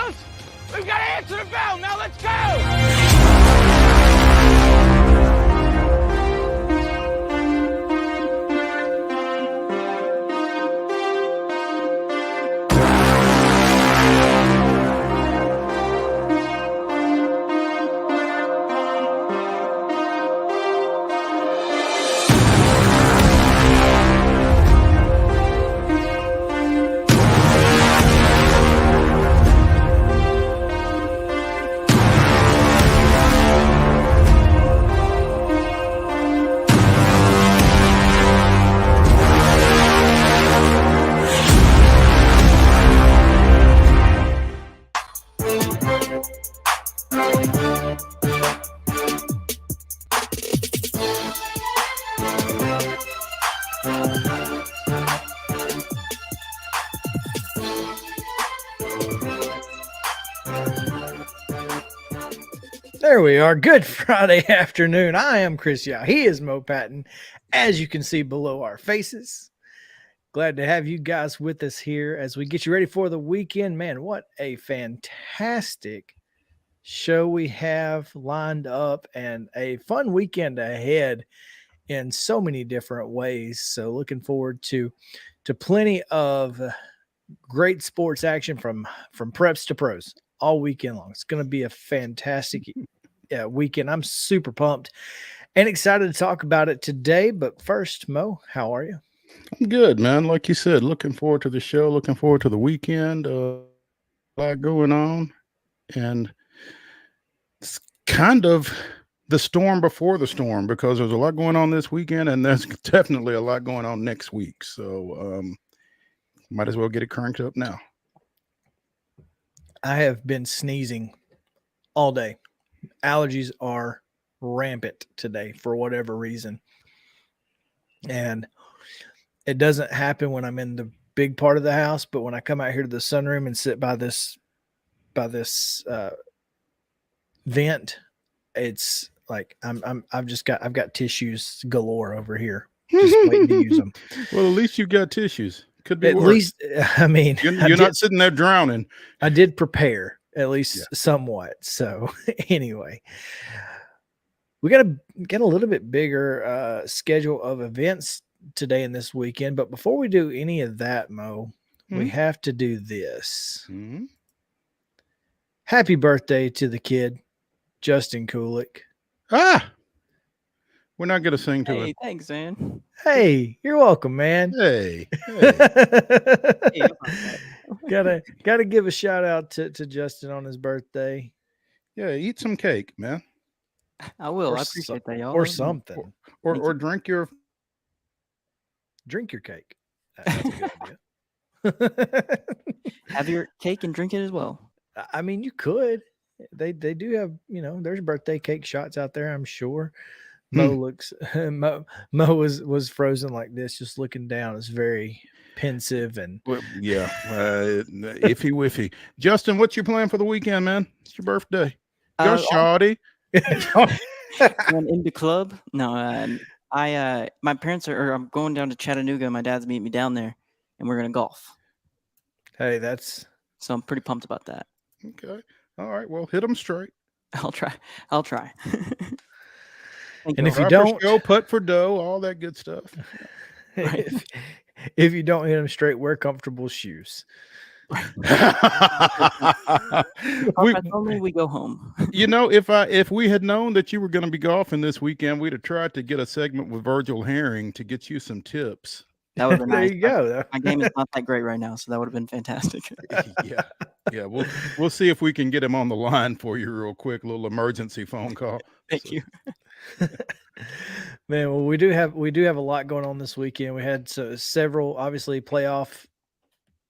bells? We've got to answer the bell. Now let's go. There we are. Good Friday afternoon. I am Chris Yow. He is Mo Patton, as you can see below our faces. Glad to have you guys with us here as we get you ready for the weekend. Man, what a fantastic show we have lined up and a fun weekend ahead in so many different ways. So looking forward to plenty of great sports action from preps to pros all weekend long. It's going to be a fantastic weekend. I'm super pumped and excited to talk about it today. But first, Mo, how are you? I'm good, man. Like you said, looking forward to the show, looking forward to the weekend. A lot going on. And it's kind of the storm before the storm because there's a lot going on this weekend and there's definitely a lot going on next week. So might as well get it cranked up now. I have been sneezing all day. Allergies are rampant today for whatever reason. And it doesn't happen when I'm in the big part of the house, but when I come out here to the sunroom and sit by this vent, it's like I've got tissues galore over here, just waiting to use them. Well, at least you've got tissues. Could be at worse. Least, I mean, you're not sitting there drowning. I did prepare at least somewhat. So anyway, we got a little bit bigger schedule of events today and this weekend. But before we do any of that, Mo, we have to do this. Happy birthday to the kid, Justin Kulik. We're not going to sing to Hey, it. thanks, man. Hey, you're welcome, man. Hey. Gotta give a shout out to Justin on his birthday. Yeah, eat some cake, man. I will. I appreciate that, y'all. Or something. Or drink your cake. That's a good idea. Have your cake and drink it as well. I mean, you could. They do have, there's birthday cake shots out there, I'm sure. Mo was frozen like this, just looking down. It's very pensive and iffy wiffy. Justin, what's your plan for the weekend, man? It's your birthday. Go shawty. Going in the club? No, my parents I'm going down to Chattanooga. My dad's meeting me down there, and we're gonna golf. Hey, so I'm pretty pumped about that. Okay. All right. Well, hit them straight. I'll try. And if you don't, go putt for dough, all that good stuff. Right. If you don't hit them straight, wear comfortable shoes. We go home. If we had known that you were going to be golfing this weekend, we'd have tried to get a segment with Virgil Herring to get you some tips. That would have been nice. There you go. My game is not that great right now, so that would have been fantastic. Yeah. We'll see if we can get him on the line for you real quick. A little emergency phone call. Thank you. Man, well, we do have a lot going on this weekend. We had several, obviously, playoff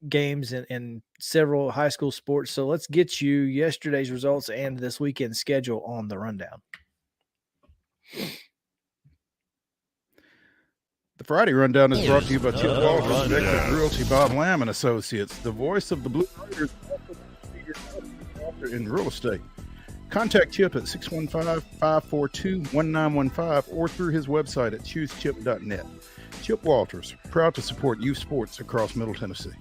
games and several high school sports. So let's get you yesterday's results and this weekend's schedule on the rundown. The Friday Rundown is brought to you by Chip Walters, Executive Realty, Bob Lamb and Associates, the voice of the Blue Raiders in real estate. Contact Chip at 615-542-1915 or through his website at choosechip.net. Chip Walters, proud to support youth sports across Middle Tennessee.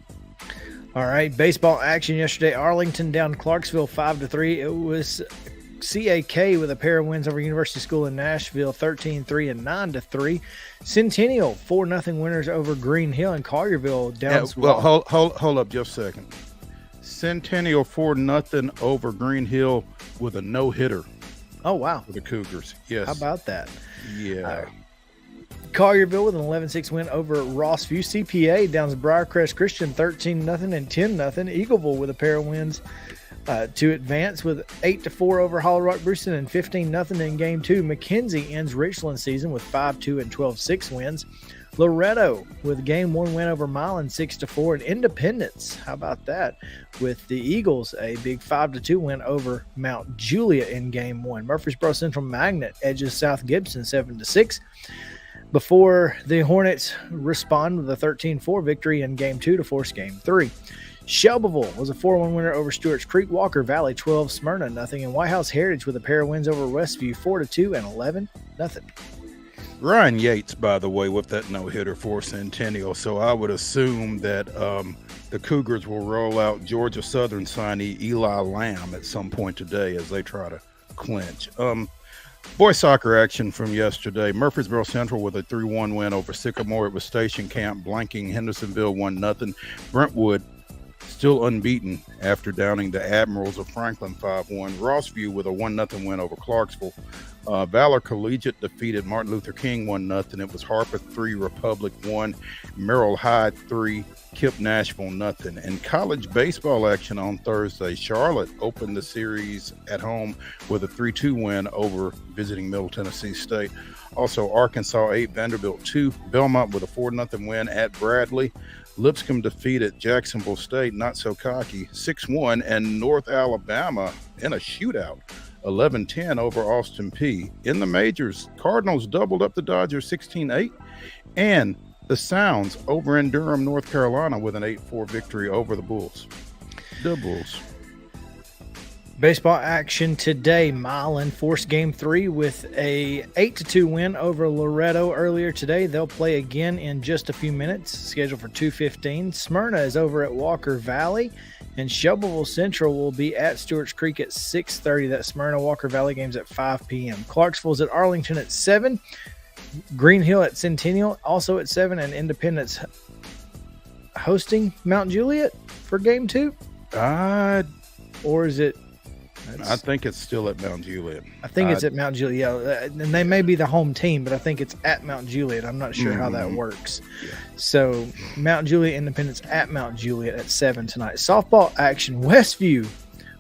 All right, baseball action yesterday. Arlington down Clarksville 5-3. It was CAK with a pair of wins over University School in Nashville 13-3 and 9-3. Centennial 4-0 winners over Green Hill, and Collierville down. Well, hold up just a second. Centennial 4-0 over Green Hill with a no-hitter. Oh, wow. For the Cougars. Yes. How about that? Yeah. Collierville with an 11-6 win over Rossview. CPA downs Briarcrest Christian 13-0 and 10-0. Eagleville with a pair of wins to advance with 8-4 over Hollow Rock Brewston and 15-0 in Game 2. McKenzie ends Richland season with 5-2 and 12-6 wins. Loretto with Game 1 win over Milan 6-4, and Independence, how about that, with the Eagles, a big 5-2 win over Mount Juliet in Game 1. Murfreesboro Central Magnet edges South Gibson 7-6. Before the Hornets respond with a 13-4 victory in Game 2 to force Game 3. Shelbyville was a 4-1 winner over Stewart's Creek. Walker Valley 12, Smyrna 0, and White House Heritage with a pair of wins over Westview 4-2 and 11-0. Ryan Yates, by the way, with that no-hitter for Centennial. So I would assume that the Cougars will roll out Georgia Southern signee Eli Lamb at some point today as they try to clinch. Boys soccer action from yesterday. Murfreesboro Central with a 3-1 win over Sycamore. It was Station Camp blanking Hendersonville 1-0. Brentwood still unbeaten after downing the Admirals of Franklin 5-1. Rossview with a 1-0 win over Clarksville. Valor Collegiate defeated Martin Luther King 1-0. It was Harper 3, Republic 1, Merrill Hyde 3, Kip Nashville 0. And college baseball action on Thursday. Charlotte opened the series at home with a 3-2 win over visiting Middle Tennessee State. Also, Arkansas 8, Vanderbilt 2, Belmont with a 4-0 win at Bradley. Lipscomb defeated Jacksonville State, not so cocky, 6-1, and North Alabama in a shootout, 11-10 over Austin Peay. In the majors, Cardinals doubled up the Dodgers 16-8, and the Sounds over in Durham, North Carolina with an 8-4 victory over the Bulls. The Bulls. Baseball action today. Milan forced Game 3 with a 8-2 win over Loretto earlier today. They'll play again in just a few minutes, scheduled for 2:15. Smyrna is over at Walker Valley, and Shelbyville Central will be at Stewart's Creek at 6:30. That Smyrna Walker Valley game's at 5 p.m. Clarksville's at Arlington at 7. Green Hill at Centennial also at 7, and Independence hosting Mount Juliet for Game 2. Or is it? I think it's still at Mount Juliet. I think it's at Mount Juliet. Yeah, and they may be the home team, but I think it's at Mount Juliet. I'm not sure how that works. Yeah. So Mount Juliet Independence at Mount Juliet at 7 tonight. Softball action. Westview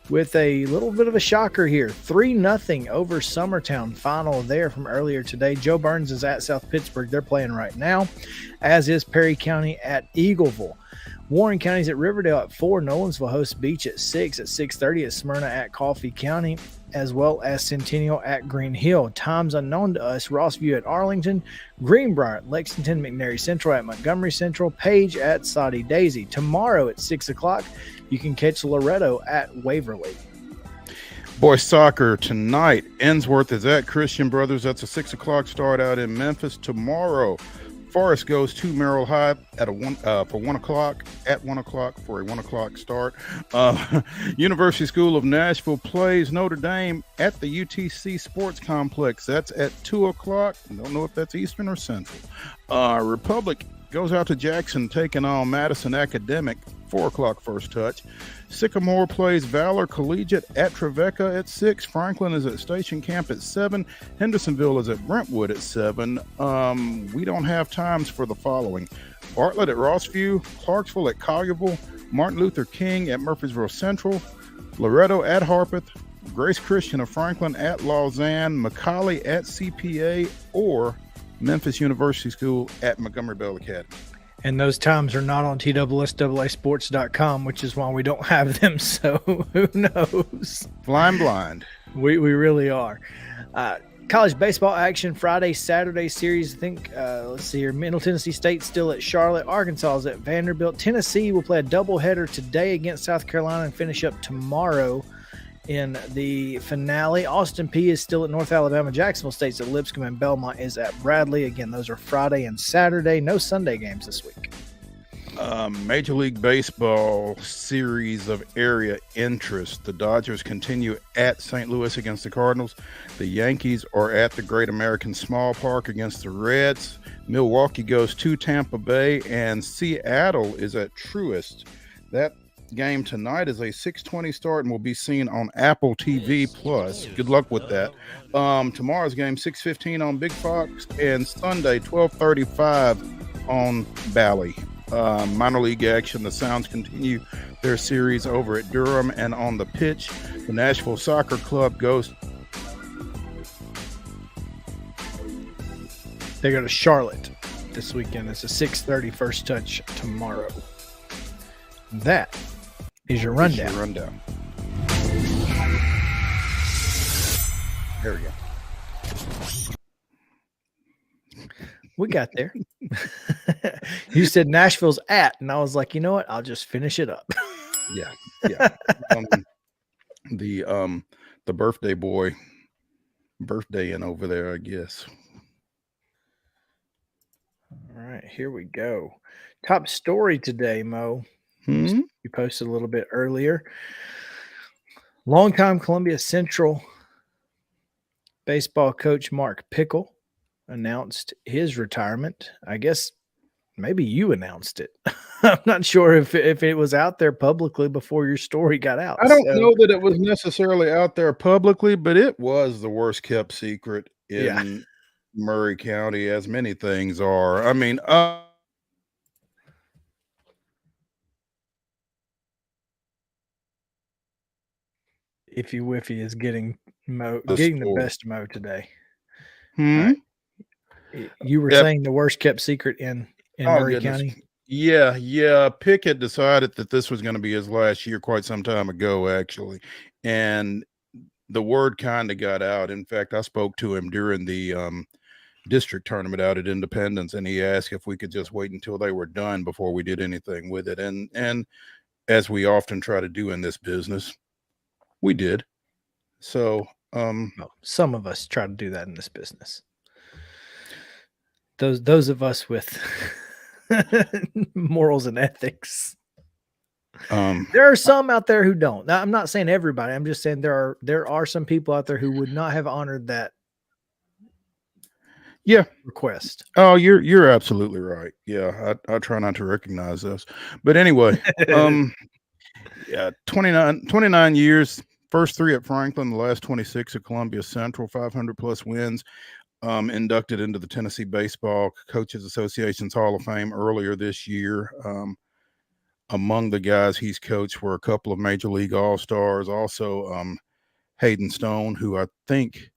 with a little bit of a shocker here. 3-0 over Summertown. Final there from earlier today. Joe Burns is at South Pittsburgh. They're playing right now, as is Perry County at Eagleville. Warren County's at Riverdale at 4. Nolensville hosts Beach at 6. At 6:30 is Smyrna at Coffee County, as well as Centennial at Green Hill. Times unknown to us. Rossview at Arlington, Greenbrier at Lexington, McNairy Central at Montgomery Central, Page at Soddy Daisy. Tomorrow at 6 o'clock, you can catch Loretto at Waverly. Boys soccer tonight. Ensworth is at Christian Brothers. That's a 6 o'clock start out in Memphis. Tomorrow, Forest goes to Merrill Hyde at for 1 o'clock, at 1 o'clock for a 1 o'clock start. University School of Nashville plays Notre Dame at the UTC Sports Complex. That's at 2 o'clock. Don't know if that's Eastern or Central. Republic goes out to Jackson, taking on Madison Academic, 4 o'clock first touch. Sycamore plays Valor Collegiate at Trevecca at 6. Franklin is at Station Camp at 7. Hendersonville is at Brentwood at 7. We don't have times for the following. Bartlett at Rossview, Clarksville at Collierville, Martin Luther King at Murfreesboro Central, Loretto at Harpeth, Grace Christian of Franklin at Lausanne, McCallie at CPA, or Memphis University School at Montgomery Bell Academy. And those times are not on TSSAAsports.com, which is why we don't have them. So who knows? Flying blind. We really are. College baseball action Friday, Saturday series. I think, let's see here. Middle Tennessee State still at Charlotte. Arkansas is at Vanderbilt. Tennessee will play a doubleheader today against South Carolina and finish up tomorrow in the finale. Austin Peay is still at North Alabama. Jacksonville State's at Lipscomb, and Belmont is at Bradley. Again, those are Friday and Saturday. No Sunday games this week. Major League Baseball series of area interest. The Dodgers continue at St. Louis against the Cardinals. The Yankees are at the Great American Small Park against the Reds. Milwaukee goes to Tampa Bay, and Seattle is at Truist. That game tonight is a 6:20 start and will be seen on Apple TV Plus. Good luck with that. Tomorrow's game 6:15 on Big Fox, and Sunday 12:35 on Bally. Minor league action. The Sounds continue their series over at Durham, and on the pitch, the Nashville Soccer Club goes. They go to Charlotte this weekend. It's a 6:30 first touch tomorrow. That is your rundown. There we go. We got there. You said Nashville's at, and I was like, you know what? I'll just finish it up. Yeah. The birthday boy birthday-ing over there, I guess. All right, here we go. Top story today, Mo. You posted a little bit earlier. Longtime Columbia Central baseball coach Mark Pickle announced his retirement. I guess maybe you announced it. I'm not sure if it was out there publicly before your story got out. I don't know that it was necessarily out there publicly, but it was the worst kept secret in Murray County, as many things are. I mean, Iffy Whiffy is getting the best Mo today. You were saying the worst kept secret in Murray County? Yeah. Pickett decided that this was going to be his last year quite some time ago, actually. And the word kind of got out. In fact, I spoke to him during the district tournament out at Independence, and he asked if we could just wait until they were done before we did anything with it. And as we often try to do in this business, we did. So well, some of us try to do that in this business. Those of us with morals and ethics. There are some out there who don't. Now, I'm not saying everybody. I'm just saying there are some people out there who would not have honored that request. Oh, you're absolutely right. Yeah, I try not to recognize those. But anyway, 29 years, first 3 at Franklin, the last 26 at Columbia Central, 500 plus wins. Inducted into the Tennessee Baseball Coaches Association's Hall of Fame earlier this year. Among the guys he's coached were a couple of Major League All-Stars, also Hayden Stone, who I think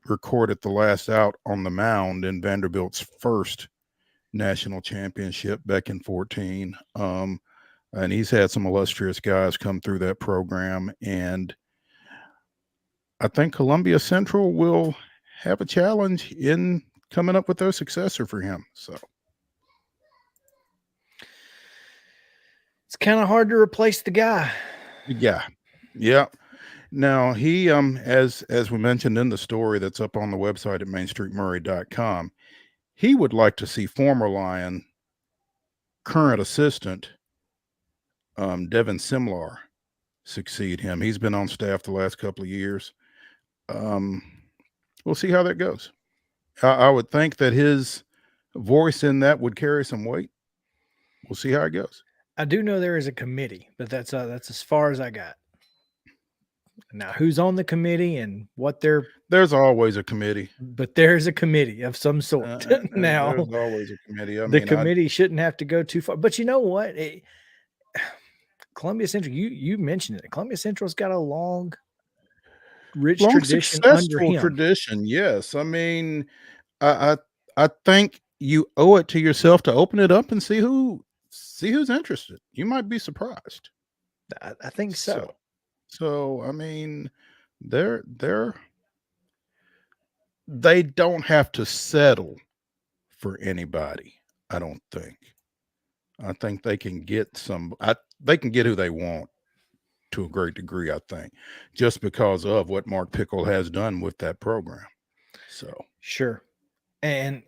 recorded the last out on the mound in Vanderbilt's first national championship back in 2014. And he's had some illustrious guys come through that program. And I think Columbia Central will have a challenge in coming up with their successor for him. So it's kind of hard to replace the guy. Yeah. Now he, as we mentioned in the story that's up on the website at mainstreetmurray.com, he would like to see former Lion, current assistant, Devin Simlar succeed him. He's been on staff the last couple of years. We'll see how that goes. I would think that his voice in that would carry some weight. We'll see how it goes. I do know there is a committee, but that's as far as I got. Now, who's on the committee and what there's always a committee, but there's a committee of some sort. Now, there's always a committee. The committee shouldn't have to go too far. But you know what? Columbia Central, you mentioned it. Columbia Central's got a long tradition under him. Tradition, yes. I mean, I think you owe it to yourself to open it up and see who's interested. You might be surprised. I think so. So I mean, they don't have to settle for anybody. I don't think. I think they can get they can get who they want to a great degree, I think, just because of what Mark Pickle has done with that program. So sure. And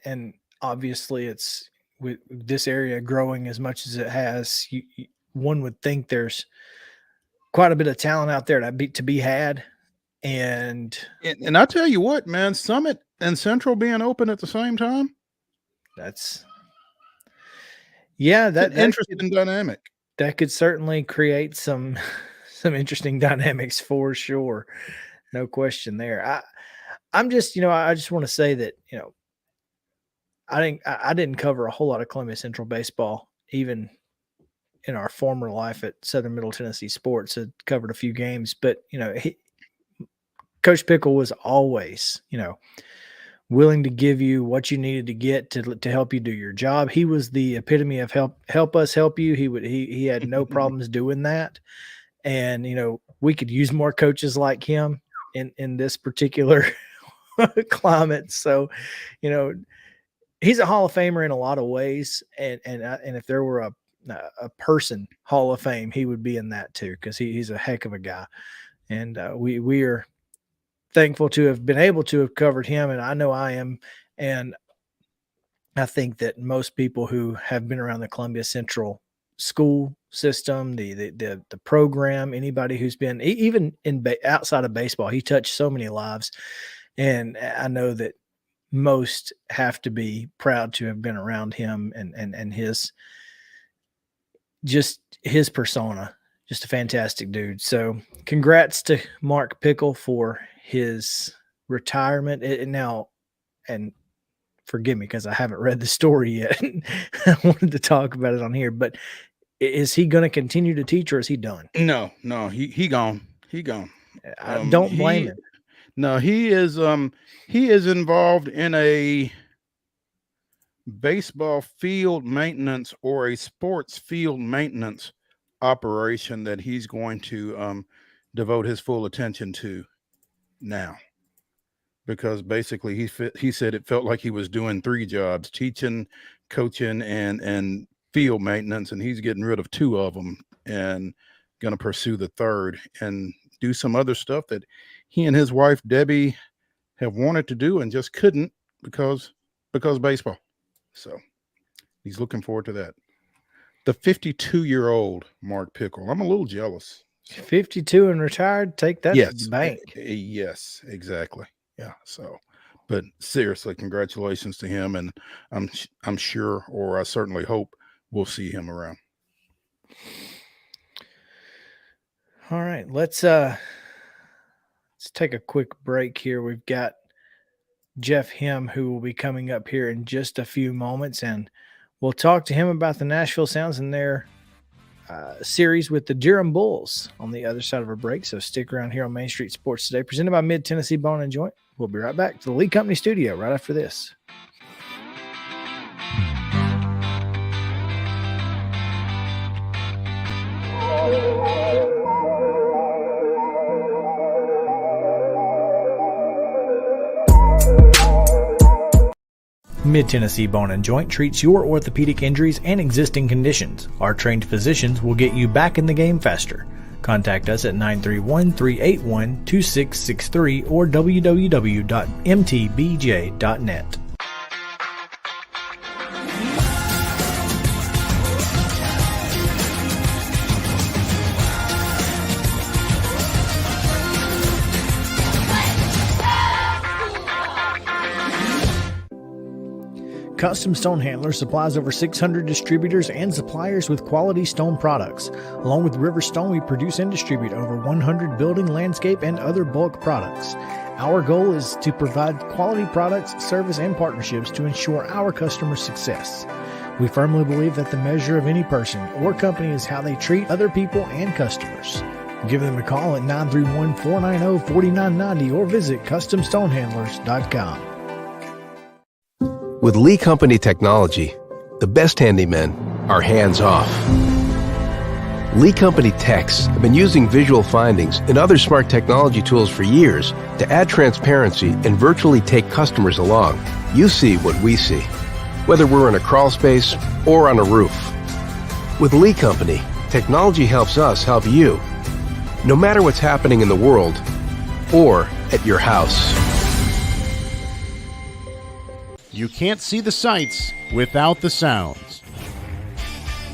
obviously it's with this area growing as much as it has, one would think there's quite a bit of talent out there to be had. And I tell you what, man, Summit and Central being open at the same time. That's interesting dynamic. That could certainly create some interesting dynamics for sure. No question there. I just want to say that, I didn't cover a whole lot of Columbia Central baseball, even in our former life at Southern Middle Tennessee Sports. I covered a few games, but Coach Pickle was always, willing to give you what you needed to get to help you do your job. He was the epitome of help us help you. He had no problems doing that. And, we could use more coaches like him in this particular climate. So, he's a Hall of Famer in a lot of ways. And if there were a person Hall of Fame, he would be in that too, because he's a heck of a guy. And we are thankful to have been able to have covered him, and I know I am. And I think that most people who have been around the Columbia Central school system, the program, anybody who's been even outside of baseball, he touched so many lives. And I know that most have to be proud to have been around him and his persona. Just a fantastic dude. So congrats to Mark Pickle for his retirement. And forgive me because I haven't read the story yet. I wanted to talk about it on here, but is he going to continue to teach, or is he done? No, he gone. He gone. I don't blame him. No, he is involved in a baseball field maintenance or a sports field maintenance operation that he's going to devote his full attention to now, because basically he said it felt like he was doing 3 jobs: teaching, coaching, and field maintenance, and he's getting rid of 2 of them and going to pursue the 3rd and do some other stuff that he and his wife Debbie have wanted to do and just couldn't because baseball. So he's looking forward to that. The 52-year-old Mark Pickle. I'm a little jealous. 52 and retired, take that to the bank. Yes, exactly. Yeah. So, but seriously, congratulations to him, and I'm sure, or I certainly hope, we'll see him around. All right, let's take a quick break here. We've got Jeff Him, who will be coming up here in just a few moments, and we'll talk to him about the Nashville Sounds and their series with the Durham Bulls on the other side of a break. So stick around here on Main Street Sports Today, presented by Mid-Tennessee Bone and Joint. We'll be right back to the Lee Company studio right after this. Mid-Tennessee Bone and Joint treats your orthopedic injuries and existing conditions. Our trained physicians will get you back in the game faster. Contact us at 931-381-2663 or www.mtbj.net. Custom Stone Handler supplies over 600 distributors and suppliers with quality stone products. Along with River Stone, we produce and distribute over 100 building, landscape, and other bulk products. Our goal is to provide quality products, service, and partnerships to ensure our customers' success. We firmly believe that the measure of any person or company is how they treat other people and customers. Give them a call at 931-490-4990 or visit CustomStonehandlers.com. With Lee Company technology, the best handymen are hands-off. Lee Company techs have been using visual findings and other smart technology tools for years to add transparency and virtually take customers along. You see what we see, whether we're in a crawl space or on a roof. With Lee Company, technology helps us help you, no matter what's happening in the world or at your house. You can't see the sights without the sounds.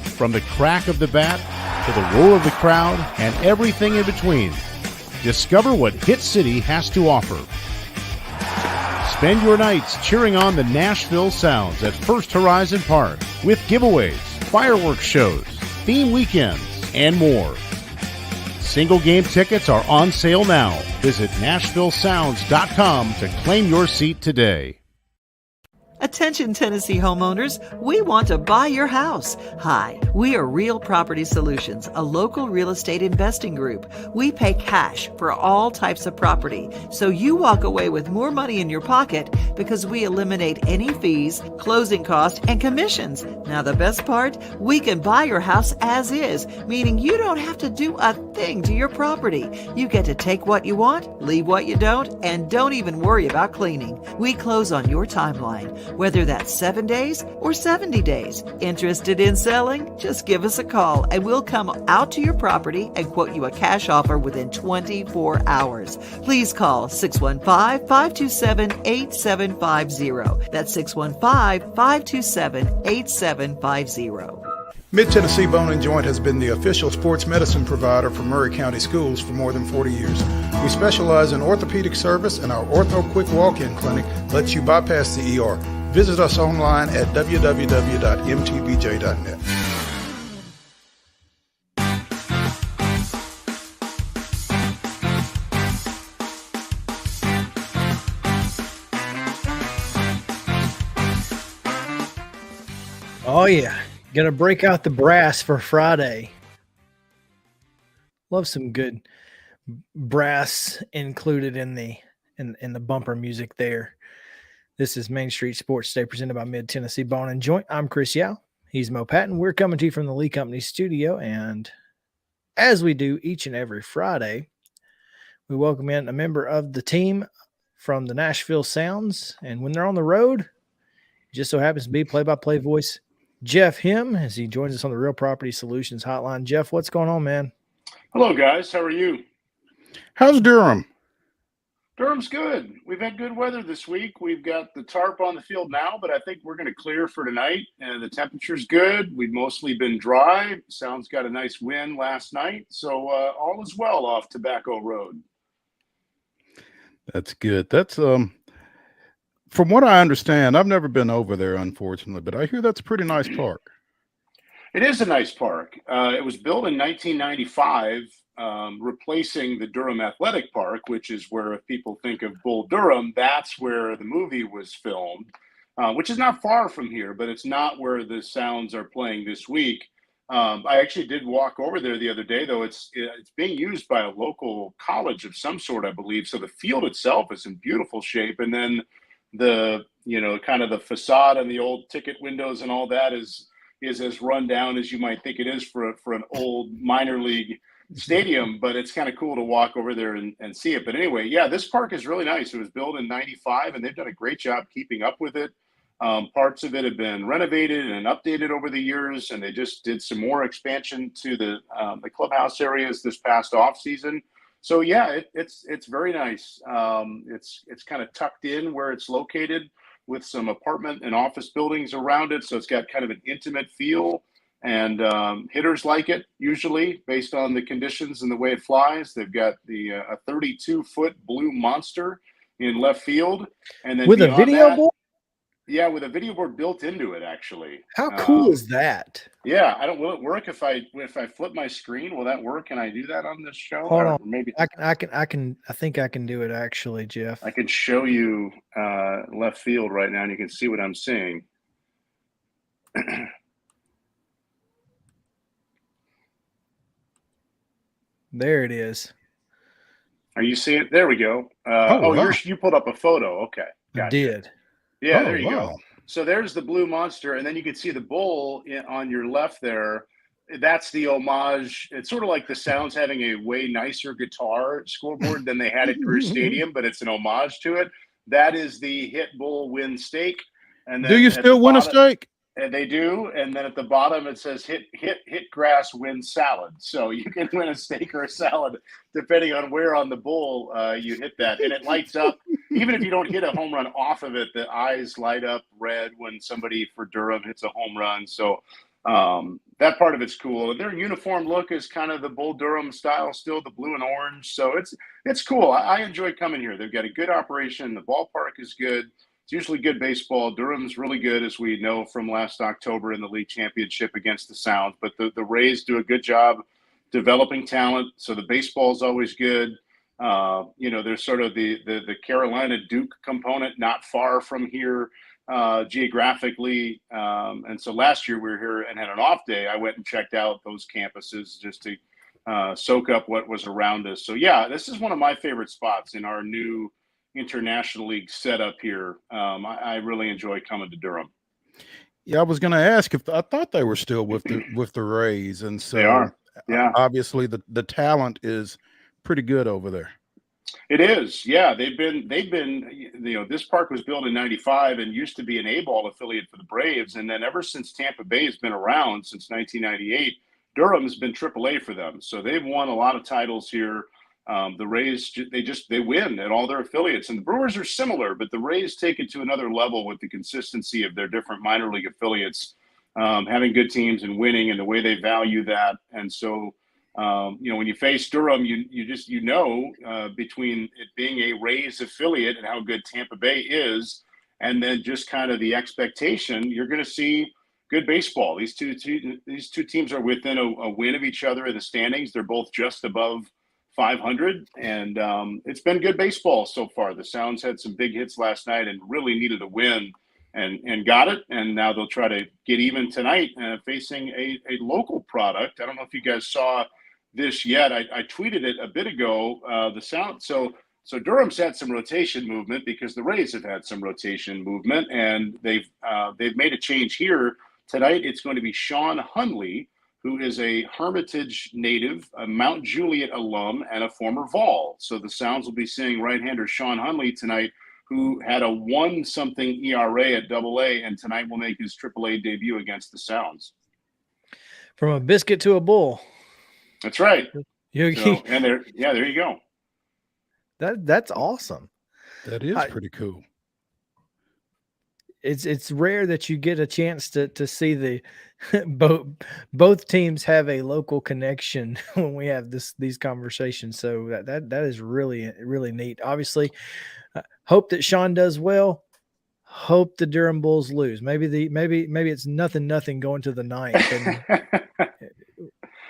From the crack of the bat to the roar of the crowd and everything in between, discover what Hit City has to offer. Spend your nights cheering on the Nashville Sounds at First Horizon Park with giveaways, fireworks shows, theme weekends, and more. Single game tickets are on sale now. Visit NashvilleSounds.com to claim your seat today. Attention Tennessee homeowners, we want to buy your house. Hi, we are Real Property Solutions, a local real estate investing group. We pay cash for all types of property, so you walk away with more money in your pocket because we eliminate any fees, closing costs, and commissions. Now the best part, we can buy your house as is, meaning you don't have to do a thing to your property. You get to take what you want, leave what you don't, and don't even worry about cleaning. We close on your timeline, whether that's 7 days or 70 days. Interested in selling? Just give us a call and we'll come out to your property and quote you a cash offer within 24 hours. Please call 615-527-8750. That's 615-527-8750. Mid-Tennessee Bone & Joint has been the official sports medicine provider for Murray County Schools for more than 40 years. We specialize in orthopedic service, and our Ortho Quick Walk-In Clinic lets you bypass the ER. Visit us online at www.mtbj.net. Oh yeah, gonna break out the brass for Friday. Love some good brass included in the bumper music there. This is Main Street Sports Day presented by Mid Tennessee Bone and Joint. I'm Chris Yow. He's Mo Patton. We're coming to you from the Lee Company studio, and as we do each and every Friday, we welcome in a member of the team from the Nashville Sounds, and when they're on the road, it just so happens to be play-by-play voice Jeff Him, as he joins us on the Real Property Solutions Hotline. Jeff, what's going on, man? Hello, guys. How are you? How's Durham? Durham's good. We've had good weather this week. We've got the tarp on the field now, but I think we're going to clear for tonight. And the temperature's good. We've mostly been dry. Sound's got a nice wind last night. So all is well off Tobacco Road. That's good. That's from what I understand, I've never been over there, unfortunately, but I hear that's a pretty nice park. It is a nice park. It was built in 1995, replacing the Durham Athletic Park, which is where, if people think of Bull Durham, that's where the movie was filmed, which is not far from here, but it's not where the Sounds are playing this week. I actually did walk over there the other day, though. It's being used by a local college of some sort, I believe. So the field itself is in beautiful shape, and then the kind of the facade and the old ticket windows and all that is as run down as you might think it is for an old minor league stadium, but it's kind of cool to walk over there and see it. But anyway, yeah, this park is really nice. It was built in 95, and they've done a great job keeping up with it. Parts of it have been renovated and updated over the years, and they just did some more expansion to the clubhouse areas this past off season. So yeah, it's very nice. It's kind of tucked in where it's located, with some apartment and office buildings around it. So it's got kind of an intimate feel, and hitters like it usually based on the conditions and the way it flies. They've got a 32-foot blue monster in left field. And then with a video board? Yeah, with a video board built into it, actually. How cool is that? Yeah, will it work if I flip my screen? Will that work? Can I do that on this show? Hold on. Maybe I think I can do it, actually, Jeff. I can show you left field right now, and you can see what I'm seeing. There it is. Are you seeing it? There we go. Wow. You pulled up a photo. Okay, gotcha. I did. Yeah, there you go. So there's the blue monster, and then you can see the bull on your left there. That's the homage. It's sort of like the Sounds having a way nicer guitar scoreboard than they had at Greer Stadium, but it's an homage to it. That is the Hit Bull Win Steak. And then do you still win a steak? And they do, and then at the bottom it says hit grass, win salad. So you can win a steak or a salad depending on where on the bowl you hit that, and it lights up. Even if you don't hit a home run off of it, the eyes light up red when somebody for Durham hits a home run. So that part of it's cool. Their uniform look is kind of the Bull Durham style, still the blue and orange. So it's cool. I enjoy coming here. They've got a good operation. The ballpark is good. It's usually good baseball. Durham's really good, as we know from last October in the league championship against the Sounds. But the Rays do a good job developing talent. So the baseball's always good. There's sort of the Carolina Duke component not far from here geographically. And so last year we were here and had an off day. I went and checked out those campuses just to soak up what was around us. So, yeah, this is one of my favorite spots in our new International League setup here. I really enjoy coming to Durham. Yeah, I was going to ask if I thought they were still with the Rays, and so they are. Yeah, obviously the talent is pretty good over there. It is. Yeah, they've been. This park was built in '95 and used to be an A-ball affiliate for the Braves, and then ever since Tampa Bay has been around since 1998, Durham's been AAA for them. So they've won a lot of titles here. The Rays, they win at all their affiliates, and the Brewers are similar, but the Rays take it to another level with the consistency of their different minor league affiliates, having good teams and winning, and the way they value that. And so, when you face Durham, between it being a Rays affiliate and how good Tampa Bay is, and then just kind of the expectation, you're going to see good baseball. These two teams are within a win of each other in the standings. They're both just above 500, and it's been good baseball so far. The Sounds had some big hits last night and really needed a win and got it, and now they'll try to get even tonight facing a local product. I don't know if you guys saw this yet. I tweeted it a bit ago. The Sound, so Durham's had some rotation movement because the Rays have had some rotation movement, and they've made a change here tonight. It's going to be Sean Hunley, who is a Hermitage native, a Mount Juliet alum, and a former Vol. So the Sounds will be seeing right-hander Sean Hunley tonight, who had a 1-something ERA at AA, and tonight will make his AAA debut against the Sounds. From a biscuit to a bull. That's right. There you go. That's awesome. That is pretty cool. It's rare that you get a chance to see the both teams have a local connection when we have these conversations. So that is really, really neat. Obviously, hope that Sean does well. Hope the Durham Bulls lose. Maybe it's nothing going to the ninth, and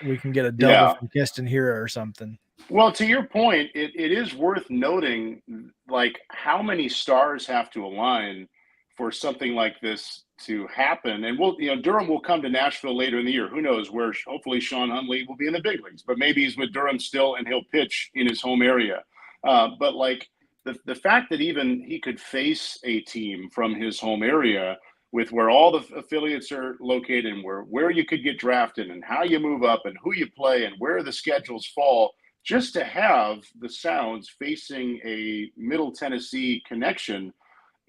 we can get a double from Keston Hira or something. Well, to your point, it is worth noting, like, how many stars have to align for something like this to happen. And Durham will come to Nashville later in the year. Who knows where? Hopefully Sean Hunley will be in the big leagues, but maybe he's with Durham still and he'll pitch in his home area. But like the fact that even he could face a team from his home area with where all the affiliates are located and where you could get drafted and how you move up and who you play and where the schedules fall, just to have the Sounds facing a Middle Tennessee connection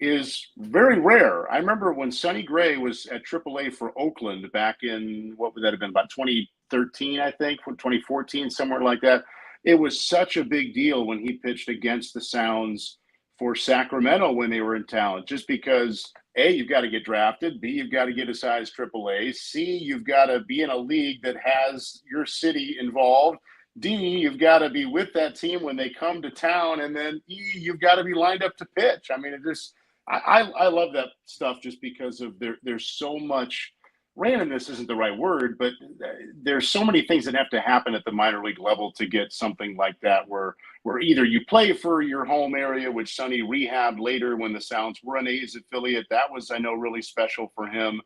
is very rare. I remember when Sonny Gray was at AAA for Oakland back in, what would that have been, about 2013, I think, 2014, somewhere like that. It was such a big deal when he pitched against the Sounds for Sacramento when they were in town, just because, A, you've got to get drafted, B, you've got to get as high as AAA, C, you've got to be in a league that has your city involved, D, you've got to be with that team when they come to town, and then E, you've got to be lined up to pitch. I mean, I love that stuff just because of there's so much randomness isn't the right word, but there's so many things that have to happen at the minor league level to get something like that where either you play for your home area, which Sonny rehabbed later when the Sounds were an A's affiliate. That was, I know, really special for him.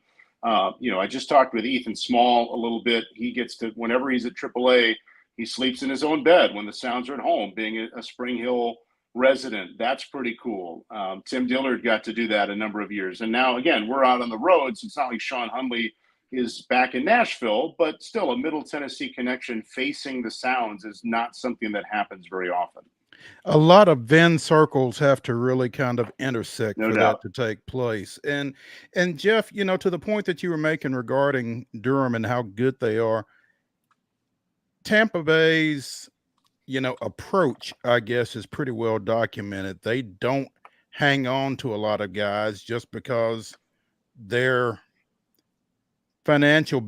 I just talked with Ethan Small a little bit. He gets to, whenever he's at AAA, he sleeps in his own bed when the Sounds are at home, being a Spring Hill resident. That's pretty cool. Tim Dillard got to do that a number of years. And now, again, we're out on the road, so it's not like Sean Hunley is back in Nashville, but still a Middle Tennessee connection facing the Sounds is not something that happens very often. A lot of Venn circles have to really kind of intersect No for doubt. that to take place. And Jeff, to the point that you were making regarding Durham and how good they are, Tampa Bay's, approach, I guess, is pretty well documented. They don't hang on to a lot of guys just because their financial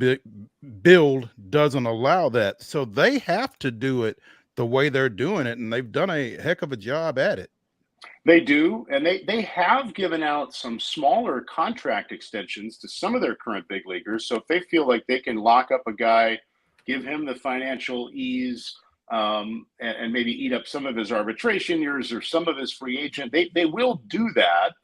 build doesn't allow that. So they have to do it the way they're doing it, and they've done a heck of a job at it. They do, and they have given out some smaller contract extensions to some of their current big leaguers. So if they feel like they can lock up a guy, give him the financial ease, and maybe eat up some of his arbitration years or some of his free agent, they will do that.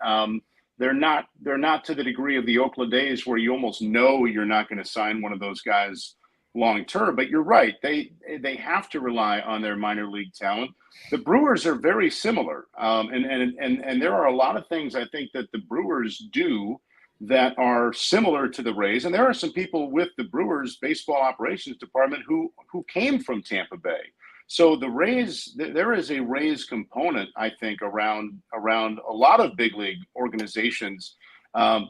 They're not to the degree of the Oakland A's where you almost know you're not going to sign one of those guys long term. But you're right; they have to rely on their minor league talent. The Brewers are very similar, and there are a lot of things I think that the Brewers do that are similar to the Rays. And there are some people with the Brewers baseball operations department who came from Tampa Bay. So the Rays, there is a Rays component, I think, around a lot of big league organizations,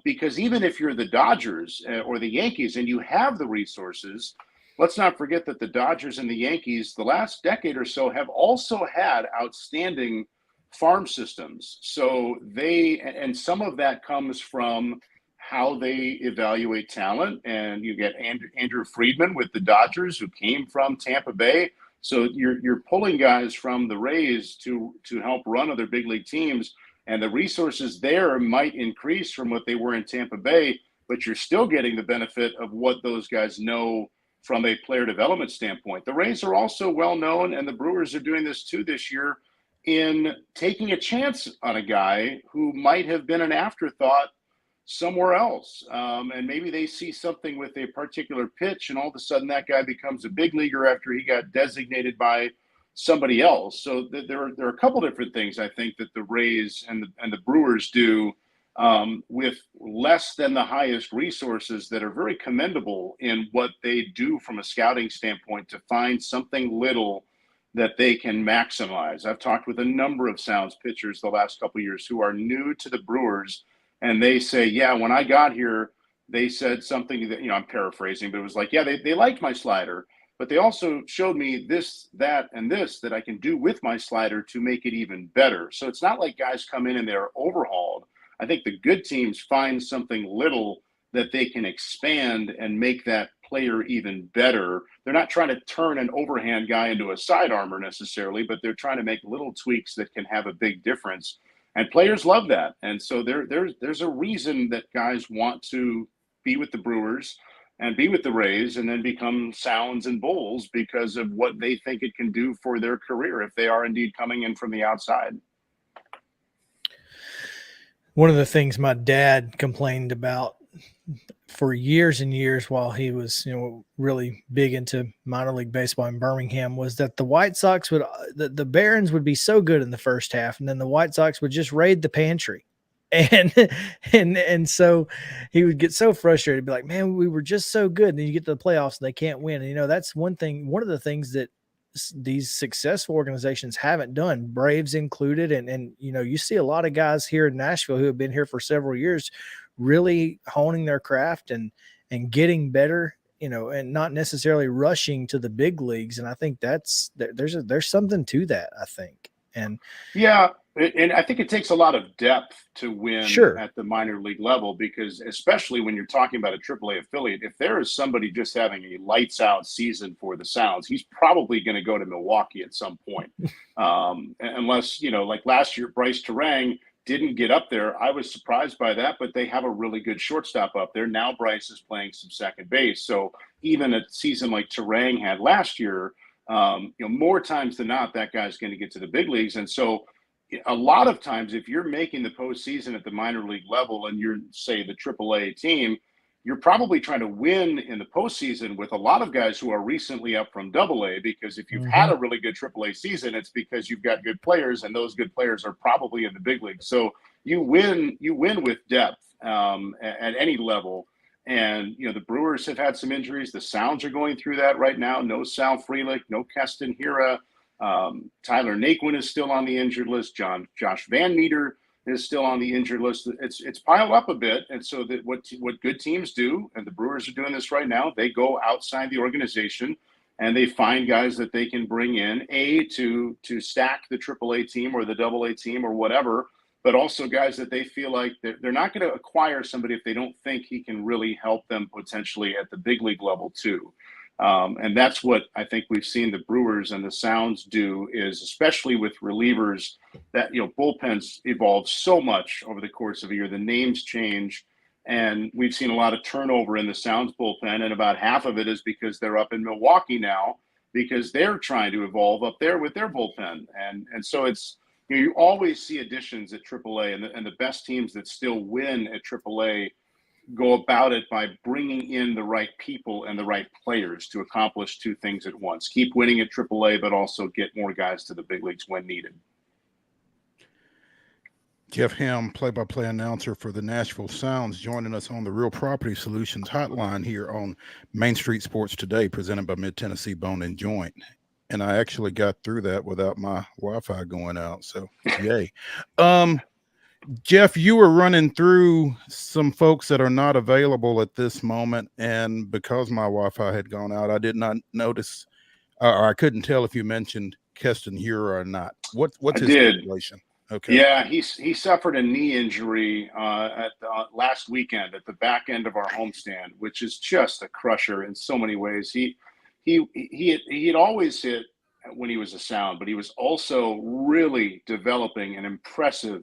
because even if you're the Dodgers or the Yankees and you have the resources, let's not forget that the Dodgers and the Yankees, the last decade or so, have also had outstanding farm systems. So and some of that comes from how they evaluate talent. And you get Andrew Friedman with the Dodgers, who came from Tampa Bay. So you're pulling guys from the Rays to help run other big league teams, and the resources there might increase from what they were in Tampa Bay, but you're still getting the benefit of what those guys know from a player development standpoint. The Rays are also well known, and the Brewers are doing this too this year, in taking a chance on a guy who might have been an afterthought somewhere else. And maybe they see something with a particular pitch, and all of a sudden that guy becomes a big leaguer after he got designated by somebody else. So there are a couple different things I think that the Rays and the Brewers do with less than the highest resources that are very commendable in what they do from a scouting standpoint to find something little that they can maximize. I've talked with a number of Sounds pitchers the last couple of years who are new to the Brewers, and they say, yeah, when I got here, they said something that, I'm paraphrasing, but it was like, yeah, they liked my slider, but they also showed me this, that, and this that I can do with my slider to make it even better. So it's not like guys come in and they're overhauled. I think the good teams find something little that they can expand and make that player even better. They're not trying to turn an overhand guy into a side armor necessarily, but they're trying to make little tweaks that can have a big difference. And players love that. And so there's a reason that guys want to be with the Brewers and be with the Rays and then become Sounds and Bulls because of what they think it can do for their career if they are indeed coming in from the outside. One of the things my dad complained about for years and years while he was, really big into minor league baseball in Birmingham was that the White Sox the Barons would be so good in the first half, and then the White Sox would just raid the pantry. And so he would get so frustrated, be like, man, we were just so good. And then you get to the playoffs and they can't win. And, that's one of the things that these successful organizations haven't done, Braves included. And you see a lot of guys here in Nashville who have been here for several years, really honing their craft and getting better, and not necessarily rushing to the big leagues. And I think there's something to that, I think. And yeah, and I think it takes a lot of depth to win at the minor league level, because especially when you're talking about a AAA affiliate, if there is somebody just having a lights out season for the Sounds, he's probably going to go to Milwaukee at some point. Unless, like last year, Bryce Terang didn't get up there. I was surprised by that, but they have a really good shortstop up there. Now Bryce is playing some second base. So even a season like Terang had last year, more times than not, that guy's going to get to the big leagues. And so a lot of times, if you're making the postseason at the minor league level and you're, say, the AAA team, you're probably trying to win in the postseason with a lot of guys who are recently up from AA, because if you've had a really good AAA season, it's because you've got good players, and those good players are probably in the big league. So you win with depth at any level. And, the Brewers have had some injuries. The Sounds are going through that right now. No Sal Frelick, no Keston Hira. Tyler Naquin is still on the injured list. Josh Van Meter is still on the injured list. It's piled up a bit, and so that what good teams do, and the Brewers are doing this right now, they go outside the organization and they find guys that they can bring in to stack the AAA team or the AA team or whatever, but also guys that they feel like they're not going to acquire somebody if they don't think he can really help them potentially at the big league level too. And that's what I think we've seen the Brewers and the Sounds do, is especially with relievers that, bullpens evolve so much over the course of a year. The names change, and we've seen a lot of turnover in the Sounds bullpen, and about half of it is because they're up in Milwaukee now because they're trying to evolve up there with their bullpen. And so it's, you always see additions at AAA, and the best teams that still win at AAA go about it by bringing in the right people and the right players to accomplish two things at once: keep winning at AAA, but also get more guys to the big leagues when needed. Jeff Ham, play-by-play announcer for the Nashville Sounds, joining us on the Real Property Solutions hotline here on Main Street Sports Today, presented by Mid-Tennessee Bone and Joint. And I actually got through that without my Wi-Fi going out, so yay. Jeff, you were running through some folks that are not available at this moment, and because my Wi-Fi had gone out, I did not notice, or I couldn't tell if you mentioned Keston Hiura or not. What's his situation? Okay. Yeah, he suffered a knee injury at last weekend at the back end of our homestand, which is just a crusher in so many ways. He had always hit when he was a Sound, but he was also really developing an impressive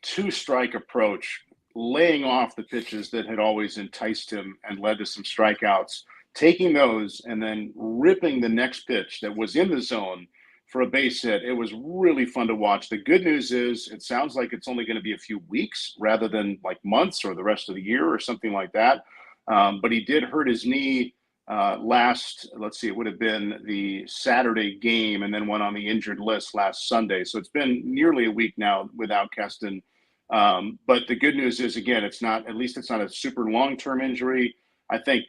two-strike approach, laying off the pitches that had always enticed him and led to some strikeouts, taking those and then ripping the next pitch that was in the zone for a base hit. It was really fun to watch. The good news is it sounds like it's only going to be a few weeks rather than like months or the rest of the year or something like that. But he did hurt his knee it would have been the Saturday game, and then went on the injured list last Sunday. So it's been nearly a week now without Keston. But the good news is, again, it's not a super long-term injury. I think,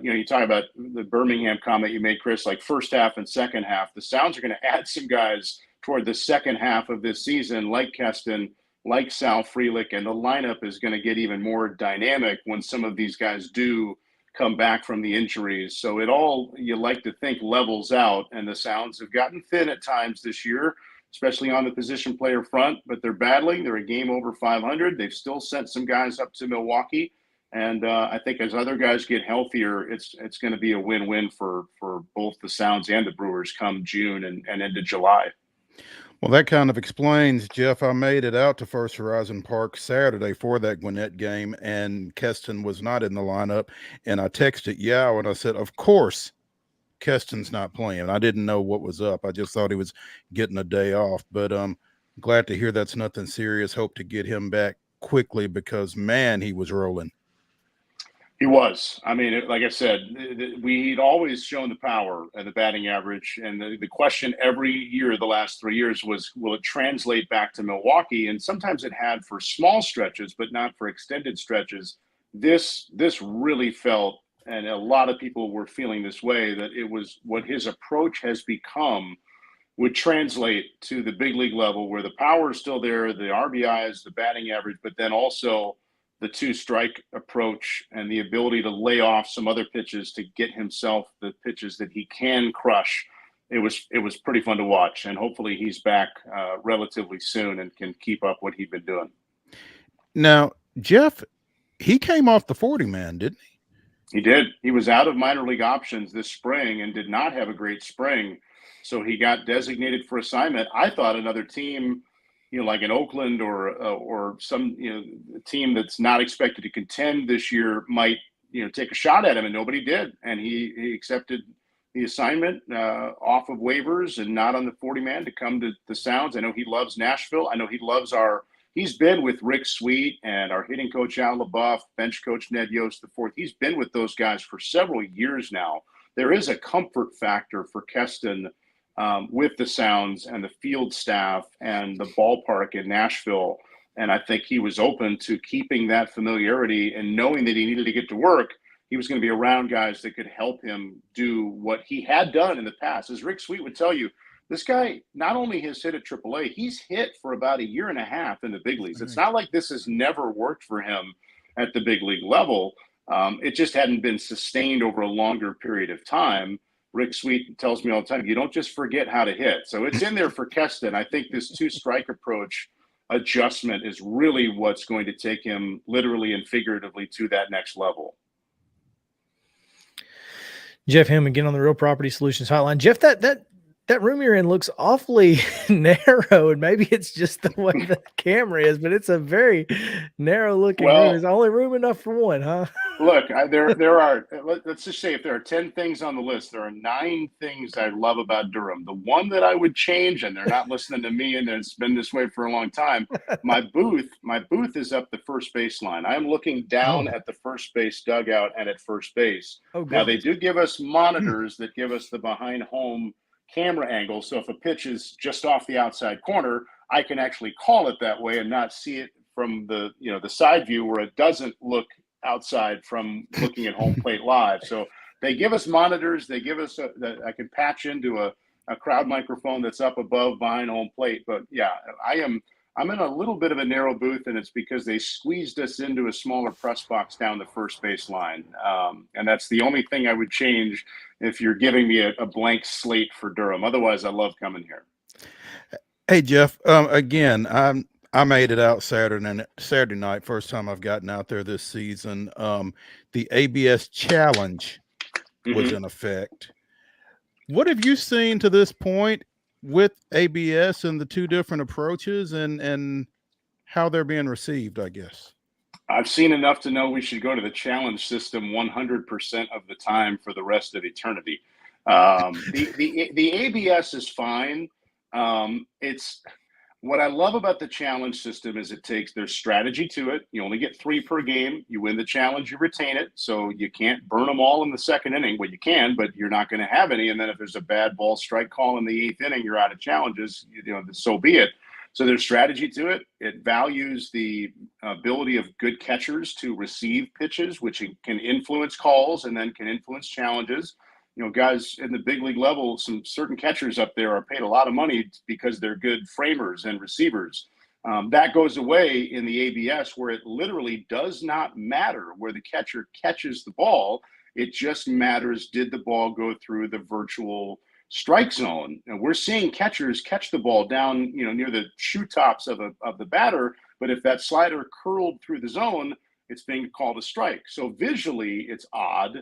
you talk about the Birmingham comment you made, Chris, like first half and second half. The Sounds are going to add some guys toward the second half of this season, like Keston, like Sal Frelick, and the lineup is going to get even more dynamic when some of these guys do come back from the injuries. So it all, you like to think, levels out, and the Sounds have gotten thin at times this year, especially on the position player front, but they're battling. They're a game over 500. They've still sent some guys up to Milwaukee. And I think as other guys get healthier, it's going to be a win-win for both the Sounds and the Brewers come June and into July. Well, that kind of explains, Jeff. I made it out to First Horizon Park Saturday for that Gwinnett game, and Keston was not in the lineup. And I texted Yow and I said, of course, Keston's not playing. I didn't know what was up. I just thought he was getting a day off. But glad to hear that's nothing serious. Hope to get him back quickly because, man, he was rolling. He was. I mean, like I said, we'd always shown the power and the batting average. And the question every year, the last 3 years, was, will it translate back to Milwaukee? And sometimes it had for small stretches, but not for extended stretches. This really felt, and a lot of people were feeling this way, that it was what his approach has become would translate to the big league level, where the power is still there, the RBIs, the batting average, but then also the two-strike approach and the ability to lay off some other pitches to get himself the pitches that he can crush. It was pretty fun to watch, and hopefully he's back relatively soon and can keep up what he'd been doing. Now, Jeff, he came off the 40-man, didn't he? He did. He was out of minor league options this spring and did not have a great spring, so he got designated for assignment. I thought another team, like in Oakland or some team that's not expected to contend this year might take a shot at him, and nobody did. And he accepted the assignment off of waivers and not on the 40-man to come to the Sounds. I know he loves Nashville. I know he loves he's been with Rick Sweet and our hitting coach Al LaBeouf, bench coach Ned Yost IV. He's been with those guys for several years now. There is a comfort factor for Keston with the Sounds and the field staff and the ballpark in Nashville. And I think he was open to keeping that familiarity and knowing that he needed to get to work. He was going to be around guys that could help him do what he had done in the past. As Rick Sweet would tell you, This guy not only has hit at AAA, he's hit for about 1.5 years in the big leagues. It's not like this has never worked for him at the big league level. It just hadn't been sustained over a longer period of time. Rick Sweet tells me all the time, you don't just forget how to hit. So it's in there for Keston. I think this 2-strike approach adjustment is really what's going to take him literally and figuratively to that next level. Jeff Hamm again on the Real Property Solutions Hotline. Jeff, that room you're in looks awfully narrow, and maybe it's just the way the camera is, but it's a very narrow looking room. Is only room enough for one, huh? Look, there are, let's just say if there are 10 things on the list, there are 9 things I love about Durham. The one that I would change, and they're not listening to me, and it's been this way for a long time, my booth is up the first baseline. I'm looking down at the first base dugout and at first base. Now, they do give us monitors that give us the behind home camera angle. So if a pitch is just off the outside corner, I can actually call it that way and not see it from the side view where it doesn't look outside from looking at home plate live. So they give us monitors. They give us that I can patch into a crowd microphone that's up above behind home plate. But yeah, I'm in a little bit of a narrow booth, and it's because they squeezed us into a smaller press box down the first base line. And that's the only thing I would change if you're giving me a blank slate for Durham. Otherwise, I love coming here. Hey, Jeff, again, I made it out Saturday night, first time I've gotten out there this season. The ABS challenge was in effect. What have you seen to this point with ABS and the 2 different approaches and how they're being received, I guess? I've seen enough to know we should go to the challenge system 100% of the time for the rest of eternity. The ABS is fine. It's what I love about the challenge system is there's strategy to it. You only get 3 per game. You win the challenge, you retain it. So you can't burn them all in the second inning. Well, you can, but you're not going to have any. And then if there's a bad ball strike call in the 8th inning, you're out of challenges. So be it. So there's strategy to it. It values the ability of good catchers to receive pitches, which can influence calls and then can influence challenges. Guys in the big league level, some certain catchers up there are paid a lot of money because they're good framers and receivers. That goes away in the ABS, where it literally does not matter where the catcher catches the ball. It just matters, did the ball go through the virtual strike zone? And we're seeing catchers catch the ball down, near the shoe tops of the batter. But if that slider curled through the zone, it's being called a strike. So visually, it's odd.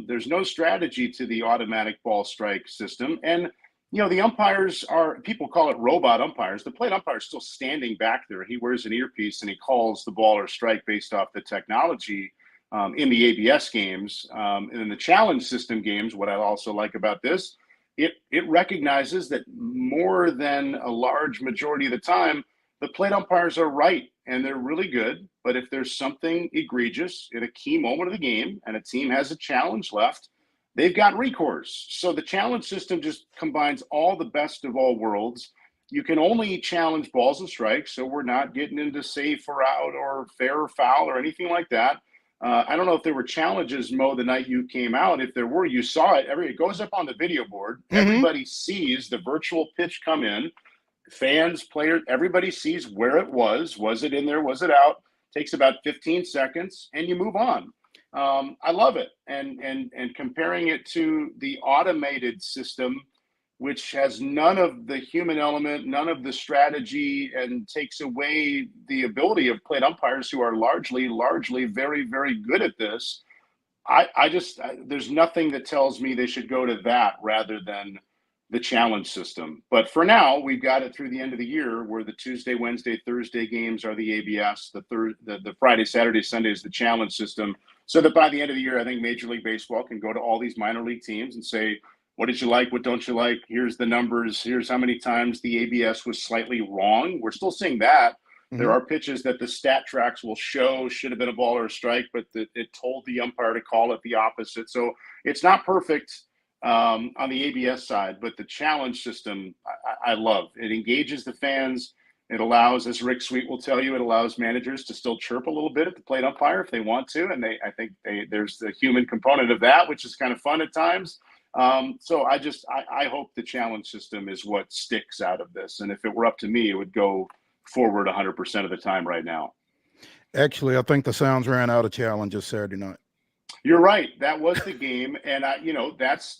There's no strategy to the automatic ball strike system. And, the umpires people call it robot umpires. The plate umpire is still standing back there. He wears an earpiece and he calls the ball or strike based off the technology in the ABS games. And in the challenge system games, what I also like about this, it recognizes that more than a large majority of the time, the plate umpires are right and they're really good. But if there's something egregious at a key moment of the game and a team has a challenge left, they've got recourse. So the challenge system just combines all the best of all worlds. You can only challenge balls and strikes, so we're not getting into safe or out or fair or foul or anything like that. I don't know if there were challenges, Mo, the night you came out. If there were, you saw it. It goes up on the video board. Everybody sees the virtual pitch come in. Fans, players, everybody sees where it was. Was it in there? Was it out? Takes about 15 seconds, and you move on. I love it. And comparing it to the automated system, which has none of the human element, none of the strategy, and takes away the ability of plate umpires who are largely very, very good at this. There's nothing that tells me they should go to that rather than the challenge system. But for now, we've got it through the end of the year where the Tuesday, Wednesday, Thursday games are the ABS, the Friday, Saturday, Sunday is the challenge system. So that by the end of the year, I think Major League Baseball can go to all these minor league teams and say, what did you like? What don't you like? Here's the numbers. Here's how many times the ABS was slightly wrong. We're still seeing that. There are pitches that the stat tracks will show should have been a ball or a strike, but it told the umpire to call it the opposite. So it's not perfect on the ABS side, but the challenge system I love. It engages the fans. It allows, as Rick Sweet will tell you, it allows managers to still chirp a little bit at the plate umpire if they want to. And I think there's the human component of that, which is kind of fun at times. So I hope the challenge system is what sticks out of this. And if it were up to me, it would go forward 100% of the time right now. Actually, I think the Sounds ran out of challenges Saturday night. You're right. That was the game. And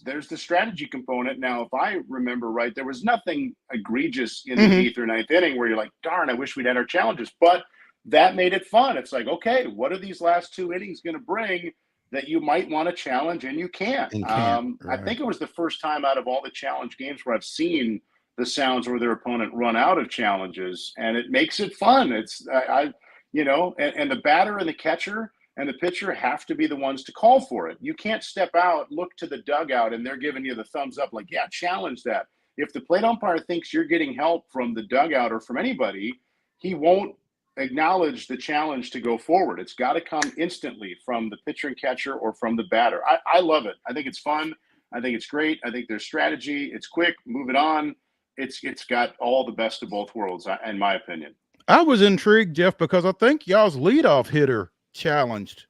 there's the strategy component. Now, if I remember right, there was nothing egregious in the 8th or 9th inning where you're like, darn, I wish we'd had our challenges, but that made it fun. It's like, okay, what are these last 2 innings going to bring that you might want to challenge and you can't? Right. I think it was the first time out of all the challenge games where I've seen the Sounds where their opponent run out of challenges, and it makes it fun. It's and the batter and the catcher and the pitcher have to be the ones to call for it. You can't step out, look to the dugout, and they're giving you the thumbs up like, yeah, challenge that. If the plate umpire thinks you're getting help from the dugout or from anybody, he won't acknowledge the challenge to go forward. It's got to come instantly from the pitcher and catcher or from the batter. I love it. I think it's fun. I think it's great. I think there's strategy. It's quick. Move it on. It's got all the best of both worlds, in my opinion. I was intrigued, Jeff, because I think y'all's leadoff hitter challenged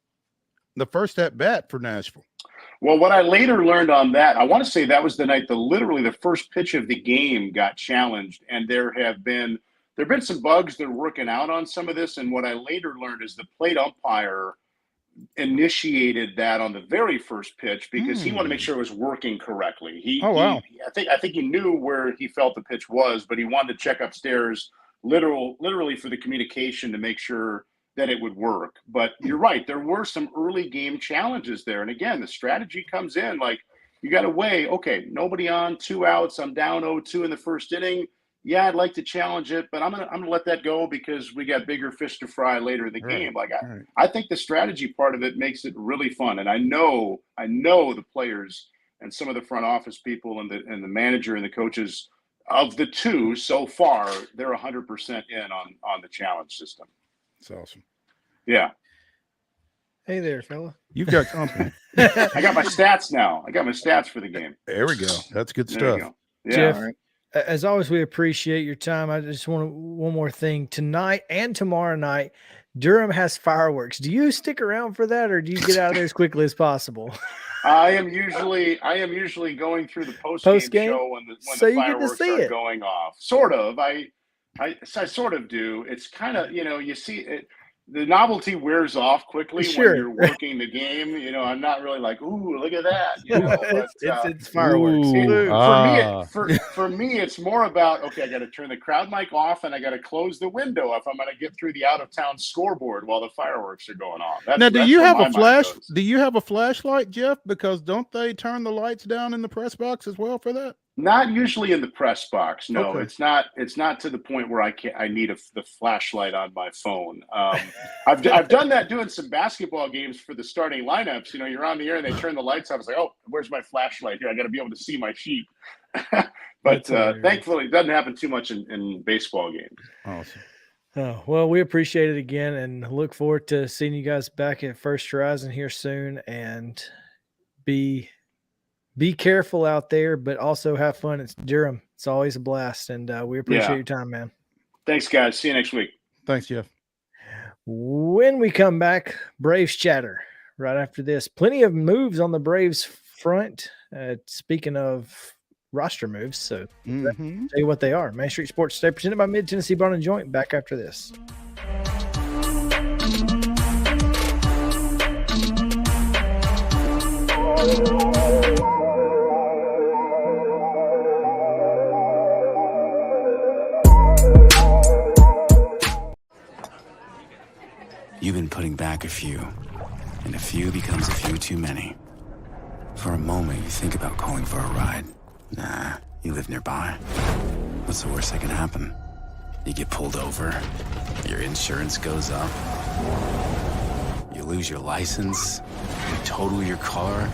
the first at bat for Nashville. Well, what I later learned on that, I want to say that was the night literally the first pitch of the game got challenged, and there have been some bugs that are working out on some of this. And what I later learned is the plate umpire initiated that on the very first pitch because he wanted to make sure it was working correctly. I think he knew where he felt the pitch was, but he wanted to check upstairs literally for the communication to make sure that it would work. But you're right. There were some early game challenges there. And again, the strategy comes in like you got to weigh, okay, nobody on, 2 outs. I'm down 0-2 in the first inning. Yeah, I'd like to challenge it, but I'm gonna let that go because we got bigger fish to fry later in the game. Like I think the strategy part of it makes it really fun, and I know the players and some of the front office people and the manager and the coaches of the two so far, they're 100% in on the challenge system. It's awesome. Yeah. Hey there, fella. You've got company. I got my stats now. I got my stats for the game. There we go. That's good There you stuff. go. Yeah. Jeff, as always, we appreciate your time. I just want one more thing. Tonight and tomorrow night, Durham has fireworks. Do you stick around for that, or do you get out of there as quickly as possible? I am usually going through the post-game show when the fireworks are going off. Sort of. I sort of do. It's kind of, you see it. The novelty wears off quickly when you're working the game. I'm not really like, ooh, look at that. It's fireworks. For me, it's more about, okay, I got to turn the crowd mic off and I got to close the window if I'm going to get through the out-of-town scoreboard while the fireworks are going off. Now, do you have a flash? Do you have a flashlight, Jeff? Because don't they turn the lights down in the press box as well for that? Not usually in the press box. No, Okay. It's not to the point where I need the flashlight on my phone. I've done that doing some basketball games for the starting lineups. You're on the air and they turn the lights off. It's like, oh, where's my flashlight here? I got to be able to see my sheet. But thankfully, it doesn't happen too much in baseball games. Awesome. Oh, well, we appreciate it again and look forward to seeing you guys back at First Horizon here soon. And be careful out there, but also have fun. It's Durham. It's always a blast, and we appreciate your time, man. Thanks, guys. See you next week. Thanks, Jeff. When we come back, Braves chatter right after this. Plenty of moves on the Braves front. Speaking of roster moves, so tell you what they are. Main Street Sports Today, presented by Mid-Tennessee Bone and Joint. Back after this. You've been putting back a few, and a few becomes a few too many. For a moment, you think about calling for a ride. Nah, you live nearby. What's the worst that can happen? You get pulled over, your insurance goes up, you lose your license, you total your car,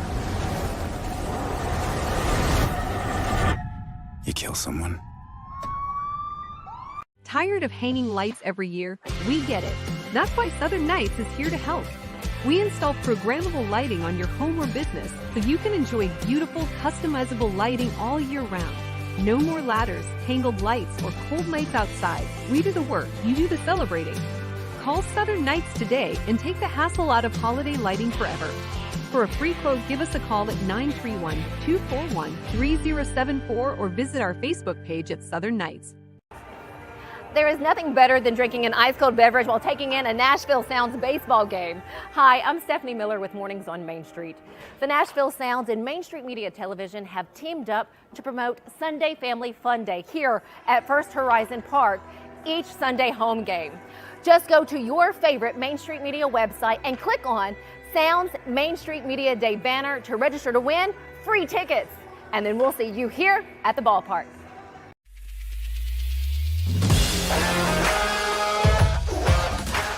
you kill someone. Tired of hanging lights every year? We get it. That's why Southern Nights is here to help. We install programmable lighting on your home or business so you can enjoy beautiful, customizable lighting all year round. No more ladders, tangled lights, or cold nights outside. We do the work, you do the celebrating. Call Southern Nights today and take the hassle out of holiday lighting forever. For a free quote, give us a call at 931-241-3074 or visit our Facebook page at Southern Nights. There is nothing better than drinking an ice-cold beverage while taking in a Nashville Sounds baseball game. Hi, I'm Stephanie Miller with Mornings on Main Street. The Nashville Sounds and Main Street Media Television have teamed up to promote Sunday Family Fun Day here at First Horizon Park each Sunday home game. Just go to your favorite Main Street Media website and click on Sounds Main Street Media Day banner to register to win free tickets. And then we'll see you here at the ballpark.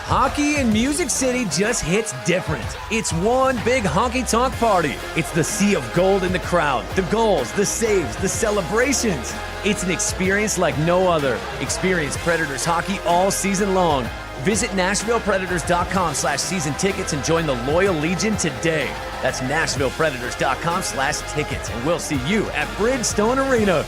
Hockey in Music City just hits different. It's one big honky-tonk party. It's the sea of gold in the crowd, the goals, the saves, the celebrations. It's an experience like no other. Experience Predators hockey all season long. Visit NashvillePredators.com/season tickets and join the Loyal Legion today. That's NashvillePredators.com/tickets, and we'll see you at Bridgestone Arena.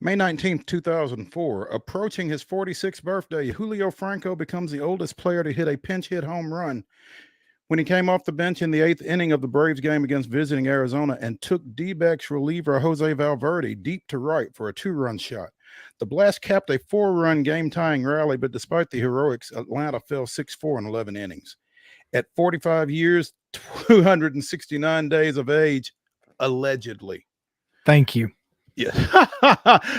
May 19th, 2004, approaching his 46th birthday, Julio Franco becomes the oldest player to hit a pinch hit home run when he came off the bench in the 8th inning of the Braves game against visiting Arizona and took D-backs reliever Jose Valverde deep to right for a 2-run shot. The blast capped a 4-run game-tying rally, but despite the heroics, Atlanta fell 6-4 in 11 innings. At 45 years, 269 days of age, allegedly. Thank you. Yeah.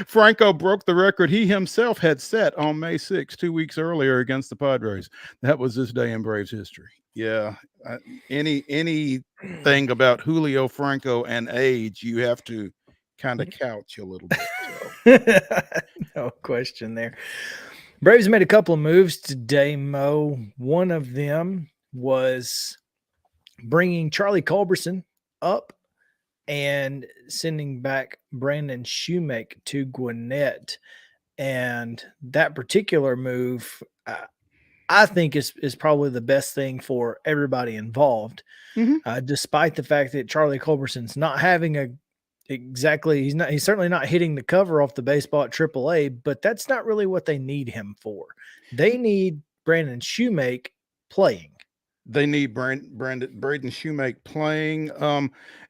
Franco broke the record he himself had set on May 6, 2 weeks earlier against the Padres. That was this day in Braves history. Yeah. Anything about Julio Franco and age, you have to kind of couch a little bit. So. No question there. Braves made a couple of moves today, Mo. One of them was bringing Charlie Culberson up and sending back Brandon Shoemake to Gwinnett. And that particular move, I think is probably the best thing for everybody involved. Mm-hmm. Despite the fact that Charlie Culberson's not having he's certainly not hitting the cover off the baseball at AAA, but that's not really what they need him for. They need Brandon Shoemake playing. They need Braden Shoemake playing.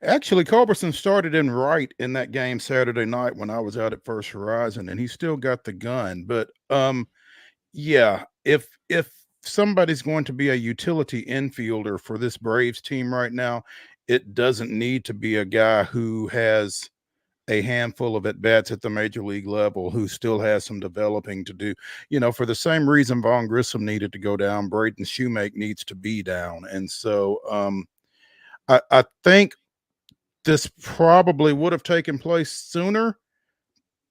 Actually, Culberson started in right in that game Saturday night when I was out at First Horizon, and he still got the gun. But yeah, if somebody's going to be a utility infielder for this Braves team right now, it doesn't need to be a guy who has a handful of at-bats at the major league level, who still has some developing to do. You know, for the same reason Vaughn Grissom needed to go down, Braden Shoemake needs to be down. And so I think this probably would have taken place sooner,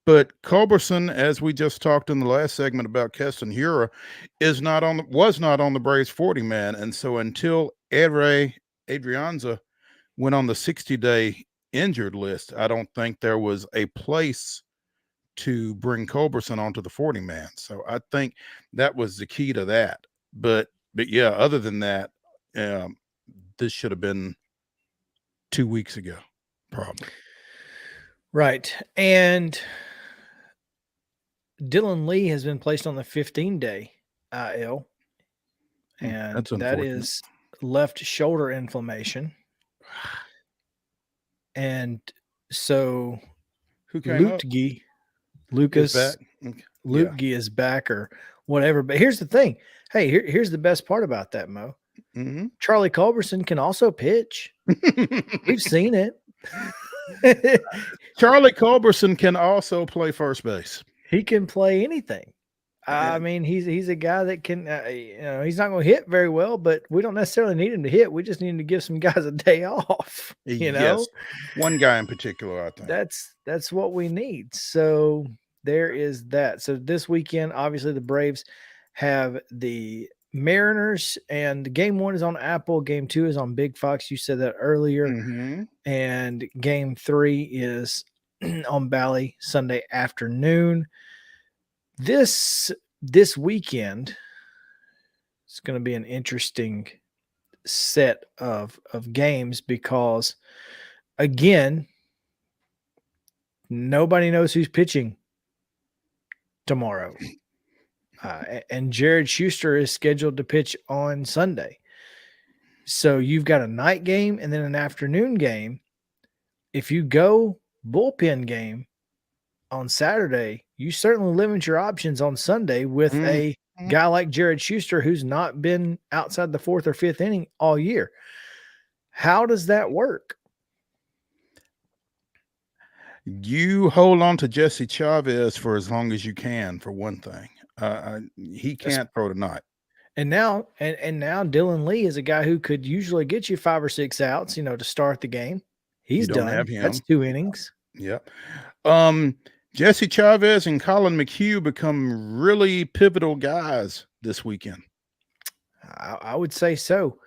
but Culberson, as we just talked in the last segment about Keston Hiura, was not on the Braves 40-man. And so until Adrianza went on the 60-day injured list, I don't think there was a place to bring Culberson onto the 40-man. So I think that was the key to that. But yeah, other than that, this should have been 2 weeks ago, probably. Right. And Dylan Lee has been placed on the 15-day IL, and that is left shoulder inflammation. And so Lutge is back or whatever. But here's the thing. Hey, here's the best part about that, Mo. Mm-hmm. Charlie Culberson can also pitch. We've seen it. Charlie Culberson can also play first base. He can play anything. I mean, he's a guy that can, he's not going to hit very well, but we don't necessarily need him to hit. We just need him to give some guys a day off. Yes, one guy in particular, I think. That's what we need. So there is that. So this weekend, obviously, the Braves have the Mariners, and game 1 is on Apple. Game 2 is on Big Fox. You said that earlier. Mm-hmm. And game 3 is on Bally Sunday afternoon. This weekend is going to be an interesting set of games because, again, nobody knows who's pitching tomorrow. And Jared Schuster is scheduled to pitch on Sunday. So you've got a night game and then an afternoon game. If you go bullpen game on Saturday, you certainly limit your options on Sunday with a guy like Jared Schuster who's not been outside the 4th or 5th inning all year. How does that work? You hold on to Jesse Chavez for as long as you can, for one thing. He can't throw tonight. And now Dylan Lee is a guy who could usually get you 5 or 6 outs, to start the game. He's done. Have him. That's 2 innings. Yep. Jesse Chavez and Colin McHugh become really pivotal guys this weekend. I would say so.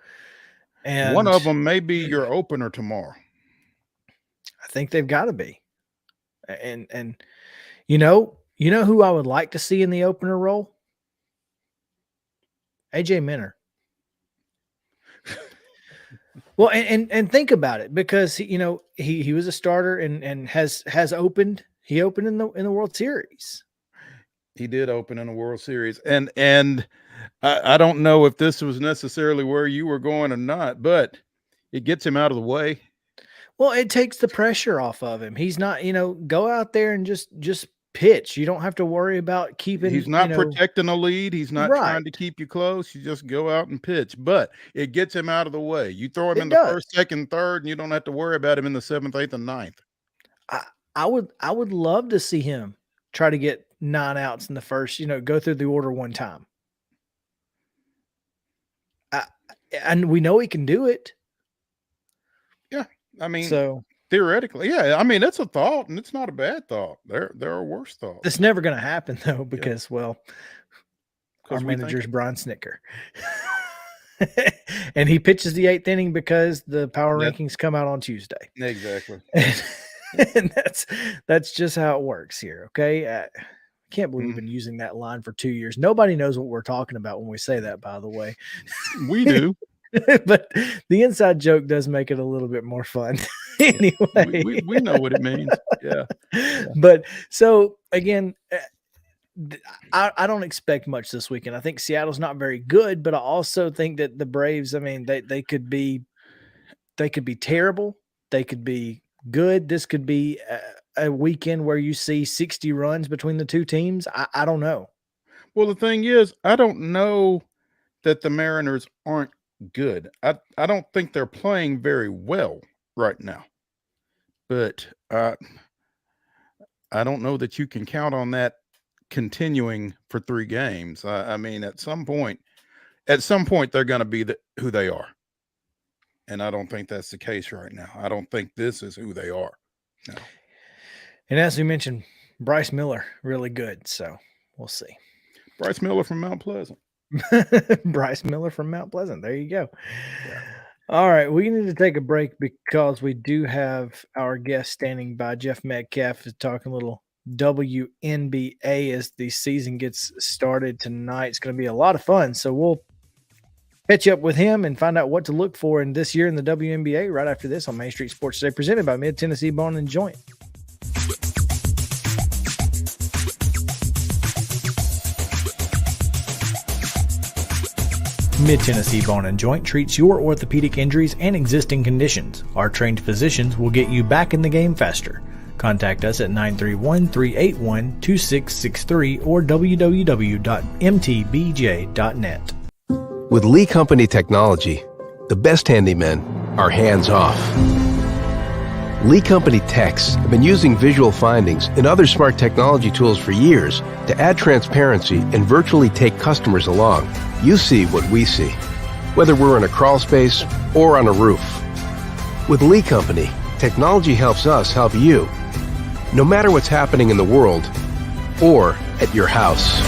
And one of them may be your opener tomorrow. I think they've got to be. And you know who I would like to see in the opener role? AJ Minter. Well, and think about it, because he was a starter and has opened. He opened in the World Series. He did open in the World Series, and I don't know if this was necessarily where you were going or not, but it gets him out of the way. Well, it takes the pressure off of him. He's not, go out there and just pitch. You don't have to worry about keeping. He's not protecting a lead. He's not trying to keep you close. You just go out and pitch, but it gets him out of the way. You throw him in the first, second, third, and you don't have to worry about him in the 7th, 8th, and 9th. I would love to see him try to get 9 outs in the first, go through the order one time. And we know he can do it. Yeah. I mean, so theoretically, yeah. I mean, it's a thought, and it's not a bad thought. There are worse thoughts. It's never going to happen, though, because, our manager's Brian Snicker. And he pitches the 8th inning because the power rankings come out on Tuesday. Exactly. And that's just how it works here, okay? I can't believe we've been using that line for 2 years. Nobody knows what we're talking about when we say that, by the way. We do. But the inside joke does make it a little bit more fun. Anyway. We know what it means. Yeah. But so, again, I don't expect much this weekend. I think Seattle's not very good, but I also think that the Braves, I mean, they could be terrible. They could be good. This could be a weekend where you see 60 runs between the two teams. I don't know. Well, the thing is, I don't know that the Mariners aren't good. I don't think they're playing very well right now. But I don't know that you can count on that continuing for 3 games. I mean, at some point they're going to be who they are. And I don't think that's the case right now. I don't think this is who they are. No. And as we mentioned, Bryce Miller, really good. So we'll see. Bryce Miller from Mount Pleasant. Bryce Miller from Mount Pleasant. There you go. Yeah. All right. We need to take a break because we do have our guest standing by. Jeff Metcalfe is talking a little WNBA as the season gets started tonight. It's going to be a lot of fun. So we'll catch up with him and find out what to look for in this year in the WNBA right after this on Main Street Sports Today, presented by Mid-Tennessee Bone and Joint. Mid-Tennessee Bone and Joint treats your orthopedic injuries and existing conditions. Our trained physicians will get you back in the game faster. Contact us at 931-381-2663 or www.mtbj.net. With Lee Company technology, the best handymen are hands-off. Lee Company techs have been using visual findings and other smart technology tools for years to add transparency and virtually take customers along. You see what we see, whether we're in a crawl space or on a roof. With Lee Company, technology helps us help you, no matter what's happening in the world or at your house.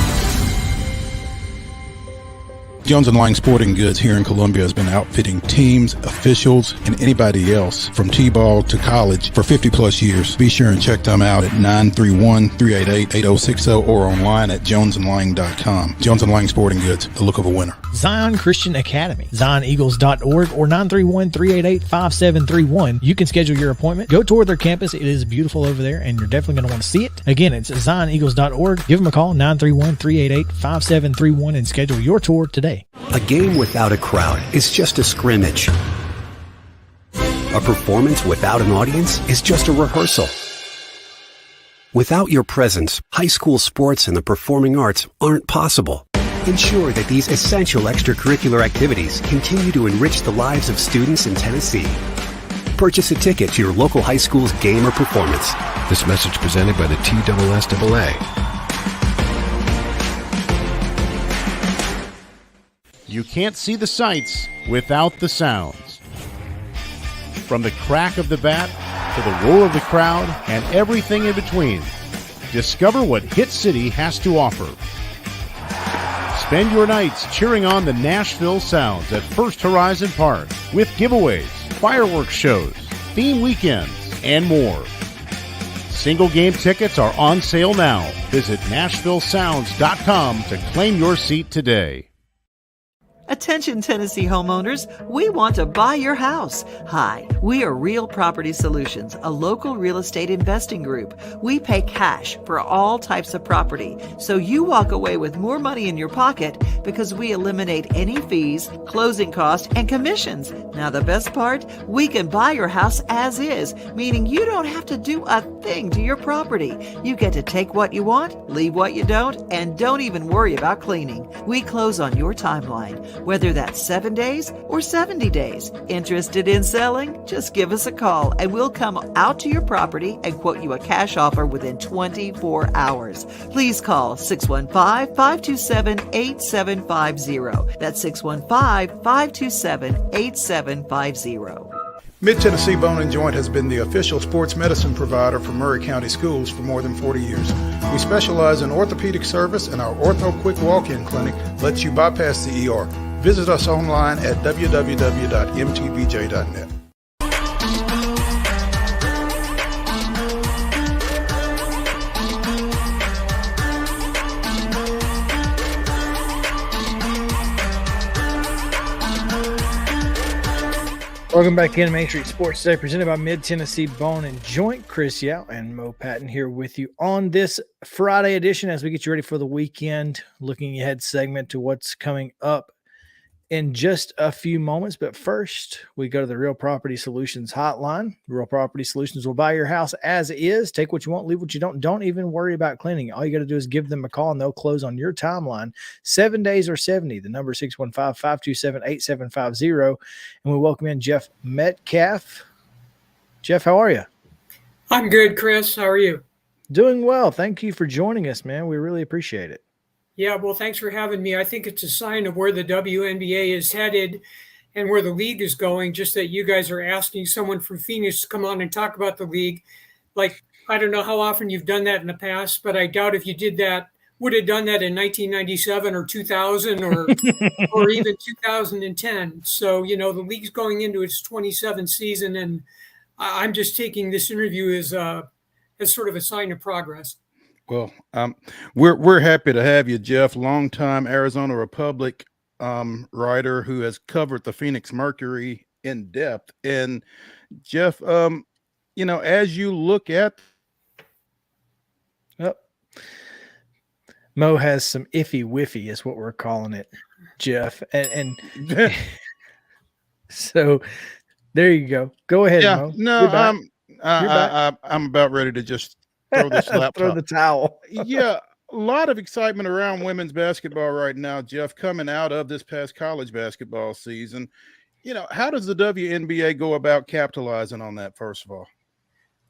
Jones & Lang Sporting Goods here in Columbia has been outfitting teams, officials, and anybody else from T-ball to college for 50 plus years. Be sure and check them out at 931-388-8060 or online at jonesandlang.com. Jones & Lang Sporting Goods, the look of a winner. Zion Christian Academy, zioneagles.org or 931-388-5731. You can schedule your appointment. Go tour their campus. It is beautiful over there, and you're definitely going to want to see it. Again, it's zioneagles.org. Give them a call, 931-388-5731, and schedule your tour today. A game without a crowd is just a scrimmage. A performance without an audience is just a rehearsal. Without your presence, high school sports and the performing arts aren't possible. Ensure that these essential extracurricular activities continue to enrich the lives of students in Tennessee. Purchase a ticket to your local high school's game or performance. This message presented by the TSSAA. You can't see the sights without the sounds. From the crack of the bat to the roar of the crowd and everything in between, discover what Hit City has to offer. Spend your nights cheering on the Nashville Sounds at First Horizon Park with giveaways, fireworks shows, theme weekends, and more. Single game tickets are on sale now. Visit NashvilleSounds.com to claim your seat today. Attention Tennessee homeowners, we want to buy your house. Hi, we are Real Property Solutions, a local real estate investing group. We pay cash for all types of property, so you walk away with more money in your pocket because we eliminate any fees, closing costs, and commissions. Now the best part, we can buy your house as is, meaning you don't have to do a thing to your property. You get to take what you want, leave what you don't, and don't even worry about cleaning. We close on your timeline, whether that's 7 days or 70 days. Interested in selling? Just give us a call and we'll come out to your property and quote you a cash offer within 24 hours. Please call 615-527-8750. That's 615-527-8750. Mid-Tennessee Bone and Joint has been the official sports medicine provider for Maury County Schools for more than 40 years. We specialize in orthopedic service, and our Ortho Quick Walk-In Clinic lets you bypass the ER. Visit us online at www.mtbj.net. Welcome back in Main Street Sports Today, presented by Mid-Tennessee Bone and Joint. Chris Yow and Mo Patton here with you on this Friday edition as we get you ready for the weekend, looking ahead segment to what's coming up in just a few moments. But first, we go to the Real Property Solutions hotline. Real Property Solutions will buy your house as is. Take what you want, leave what you don't. Don't even worry about cleaning. All you got to do is give them a call, and they'll close on your timeline. 7 days or 70. The number is 615-527-8750. And we welcome in Jeff Metcalfe. Jeff, how are you? I'm good, Chris. How are you? Doing well. Thank you for joining us, man. We really appreciate it. Yeah, well, thanks for having me. I think it's a sign of where the WNBA is headed and where the league is going, just that you guys are asking someone from Phoenix to come on and talk about the league. Like, I don't know how often you've done that in the past, but I doubt if you did that, would have done that in 1997 or 2000 or or even 2010. So, you know, the league's going into its 27th season, and I'm just taking this interview as sort of a sign of progress. Well, we're happy to have you, Jeff, longtime Arizona Republic writer who has covered the Phoenix Mercury in depth. And Jeff, you know, as you look at, Mo has some iffy whiffy is what we're calling it, Jeff, and so there you go. Go ahead, Mo. No, I'm about ready to just throw this laptop. Throw the towel. Yeah, a lot of excitement around women's basketball right now, Jeff, coming out of this past college basketball season. You know, how does the WNBA go about capitalizing on that, first of all?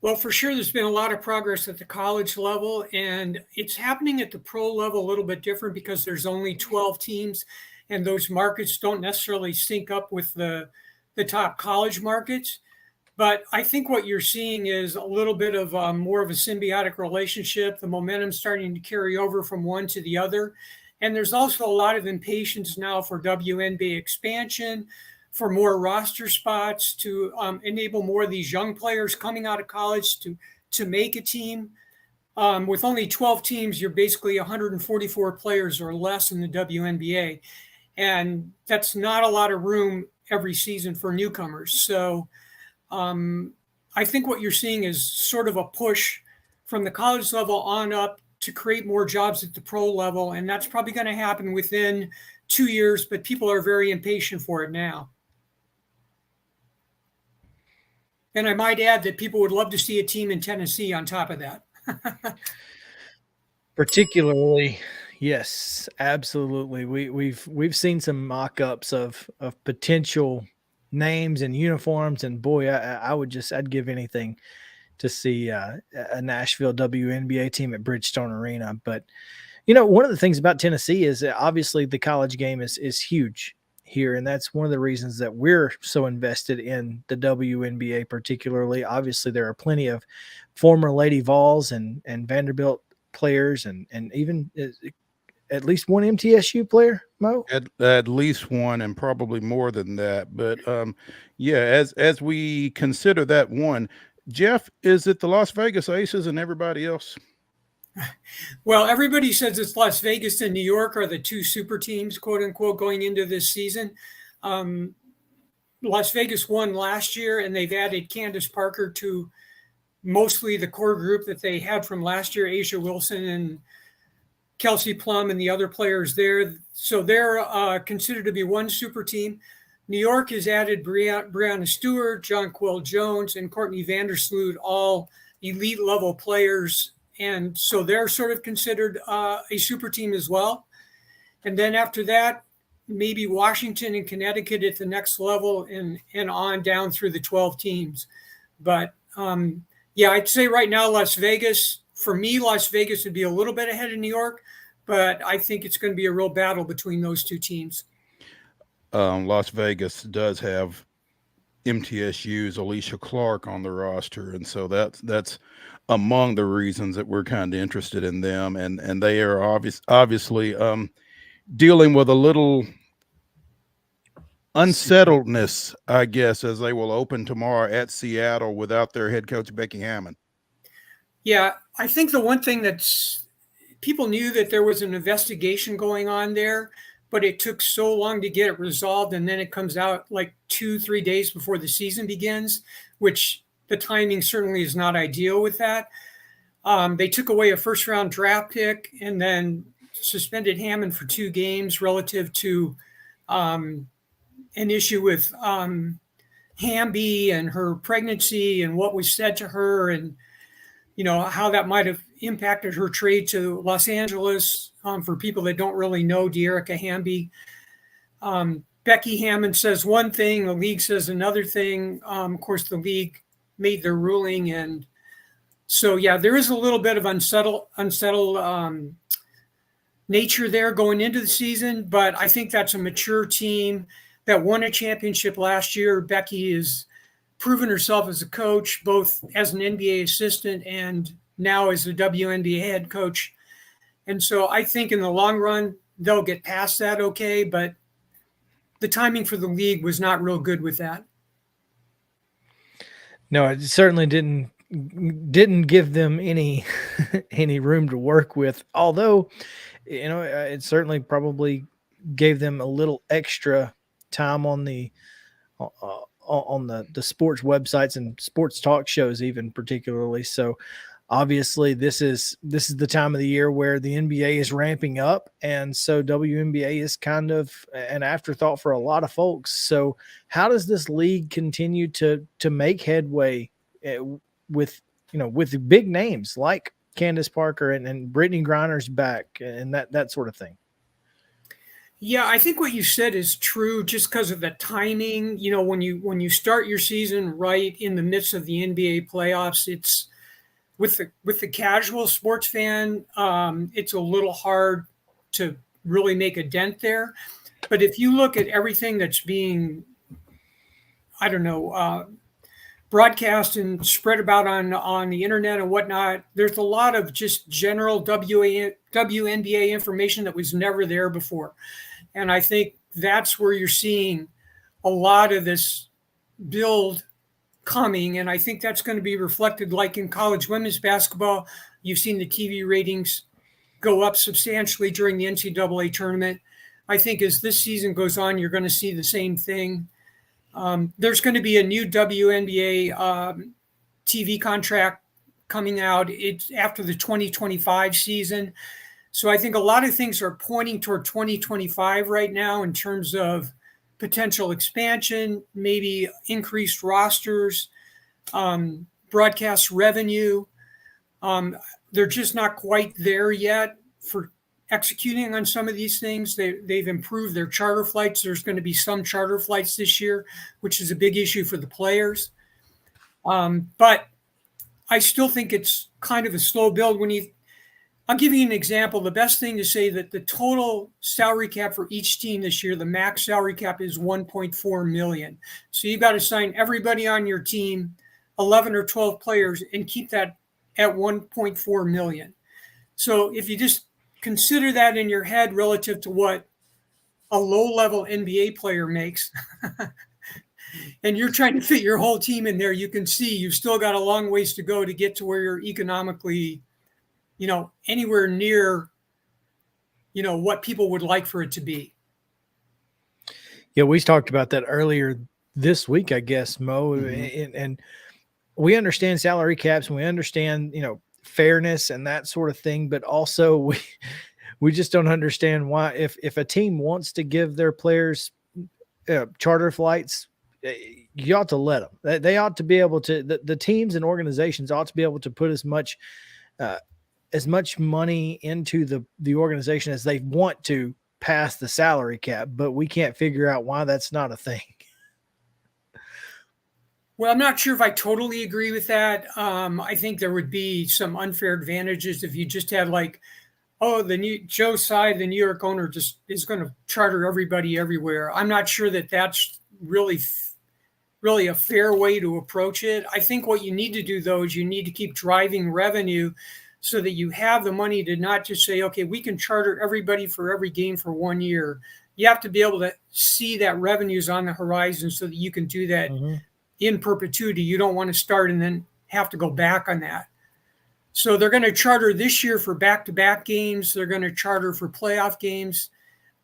Well, for sure, there's been a lot of progress at the college level, and it's happening at the pro level a little bit different because there's only 12 teams, and those markets don't necessarily sync up with the top college markets. But I think what you're seeing is a little bit of more of a symbiotic relationship, the momentum starting to carry over from one to the other. And there's also a lot of impatience now for WNBA expansion, for more roster spots to enable more of these young players coming out of college to make a team. With only 12 teams, you're basically 144 players or less in the WNBA. And that's not a lot of room every season for newcomers. So I think what you're seeing is sort of a push from the college level on up to create more jobs at the pro level. And that's probably going to happen within 2 years, but people are very impatient for it now. And I might add that people would love to see a team in Tennessee on top of that. Particularly, yes, absolutely. We've seen some mock-ups of potential names and uniforms, and boy, I'd give anything to see a Nashville WNBA team at Bridgestone Arena. But one of the things about Tennessee is that obviously the college game is huge here, and that's one of the reasons that we're so invested in the WNBA particularly. Obviously, there are plenty of former Lady Vols and Vanderbilt players and even at least one MTSU player, Mo? At least one, and probably more than that. But yeah, as we consider that one, Jeff, is it the Las Vegas Aces and everybody else? Well, everybody says it's Las Vegas and New York are the two super teams, quote unquote, going into this season. Las Vegas won last year, and they've added Candace Parker to mostly the core group that they had from last year, Asia Wilson and Kelsey Plum and the other players there. So they're considered to be one super team. New York has added Brianna Stewart, Jonquel Jones, and Courtney Vandersloot, all elite level players. And so they're sort of considered a super team as well. And then after that, maybe Washington and Connecticut at the next level and on down through the 12 teams. But yeah, I'd say right now, Las Vegas, for me, Las Vegas would be a little bit ahead of New York, but I think it's going to be a real battle between those two teams. Las Vegas does have MTSU's Alicia Clark on the roster, and so that's among the reasons that we're kind of interested in them, and they are obviously dealing with a little unsettledness, I guess, as they will open tomorrow at Seattle without their head coach Becky Hammond. Yeah, I think the one thing that's people knew that there was an investigation going on there, but it took so long to get it resolved, and then it comes out like 2-3 days before the season begins, which the timing certainly is not ideal with that. They took away a first-round draft pick and then suspended Hammond for 2 games relative to an issue with Hamby and her pregnancy and what was said to her, and how that might have impacted her trade to Los Angeles. For people that don't really know De'Erica Hamby, Becky Hammond says one thing, the league says another thing. Of course, the league made their ruling, and so yeah, there is a little bit of unsettled nature there going into the season. But I think that's a mature team that won a championship last year. Becky has proven herself as a coach, both as an NBA assistant and now as a WNBA head coach. And so I think in the long run, they'll get past that okay, but the timing for the league was not real good with that. No, it certainly didn't give them any any room to work with. Although, it certainly probably gave them a little extra time on the sports websites and sports talk shows, even particularly. So obviously this is the time of the year where the NBA is ramping up, and so WNBA is kind of an afterthought for a lot of folks. So how does this league continue to make headway with big names like Candace Parker and Brittany Griner's back and that sort of thing? Yeah, I think what you said is true just because of the timing. You know, when you start your season right in the midst of the NBA playoffs, it's with the casual sports fan, it's a little hard to really make a dent there. But if you look at everything that's being, I don't know, broadcast and spread about on the internet and whatnot, there's a lot of just general WNBA information that was never there before. And I think that's where you're seeing a lot of this build coming. And I think that's going to be reflected like in college women's basketball. You've seen the TV ratings go up substantially during the NCAA tournament. I think as this season goes on, you're going to see the same thing. There's going to be a new WNBA TV contract coming out. It's after the 2025 season. So I think a lot of things are pointing toward 2025 right now in terms of potential expansion, maybe increased rosters, broadcast revenue. They're just not quite there yet for executing on some of these things. They've improved their charter flights. There's going to be some charter flights this year, which is a big issue for the players. But I still think it's kind of a slow build. I'll give you an example. The best thing to say that the total salary cap for each team this year, the max salary cap is $1.4 million. So you've got to sign everybody on your team, 11 or 12 players, and keep that at $1.4 million. So if you just consider that in your head relative to what a low-level NBA player makes, and you're trying to fit your whole team in there, you can see you've still got a long ways to go to get to where you're economically, anywhere near, what people would like for it to be. Yeah, we talked about that earlier this week, I guess, Mo, and we understand salary caps and we understand, fairness and that sort of thing, but also we just don't understand why if a team wants to give their players charter flights, you ought to let them. They ought to be able to. The teams and organizations ought to be able to put as much money into the organization as they want to pass the salary cap, but we can't figure out why that's not a thing. Well, I'm not sure if I totally agree with that. I think there would be some unfair advantages if you just had Joe Tsai, the New York owner, just is going to charter everybody everywhere. I'm not sure that that's really a fair way to approach it. I think what you need to do, though, is you need to keep driving revenue so that you have the money to not just say, okay, we can charter everybody for every game for 1 year. You have to be able to see that revenue's on the horizon so that you can do that in perpetuity. You don't want to start and then have to go back on that. So they're going to charter this year for back-to-back games. They're going to charter for playoff games.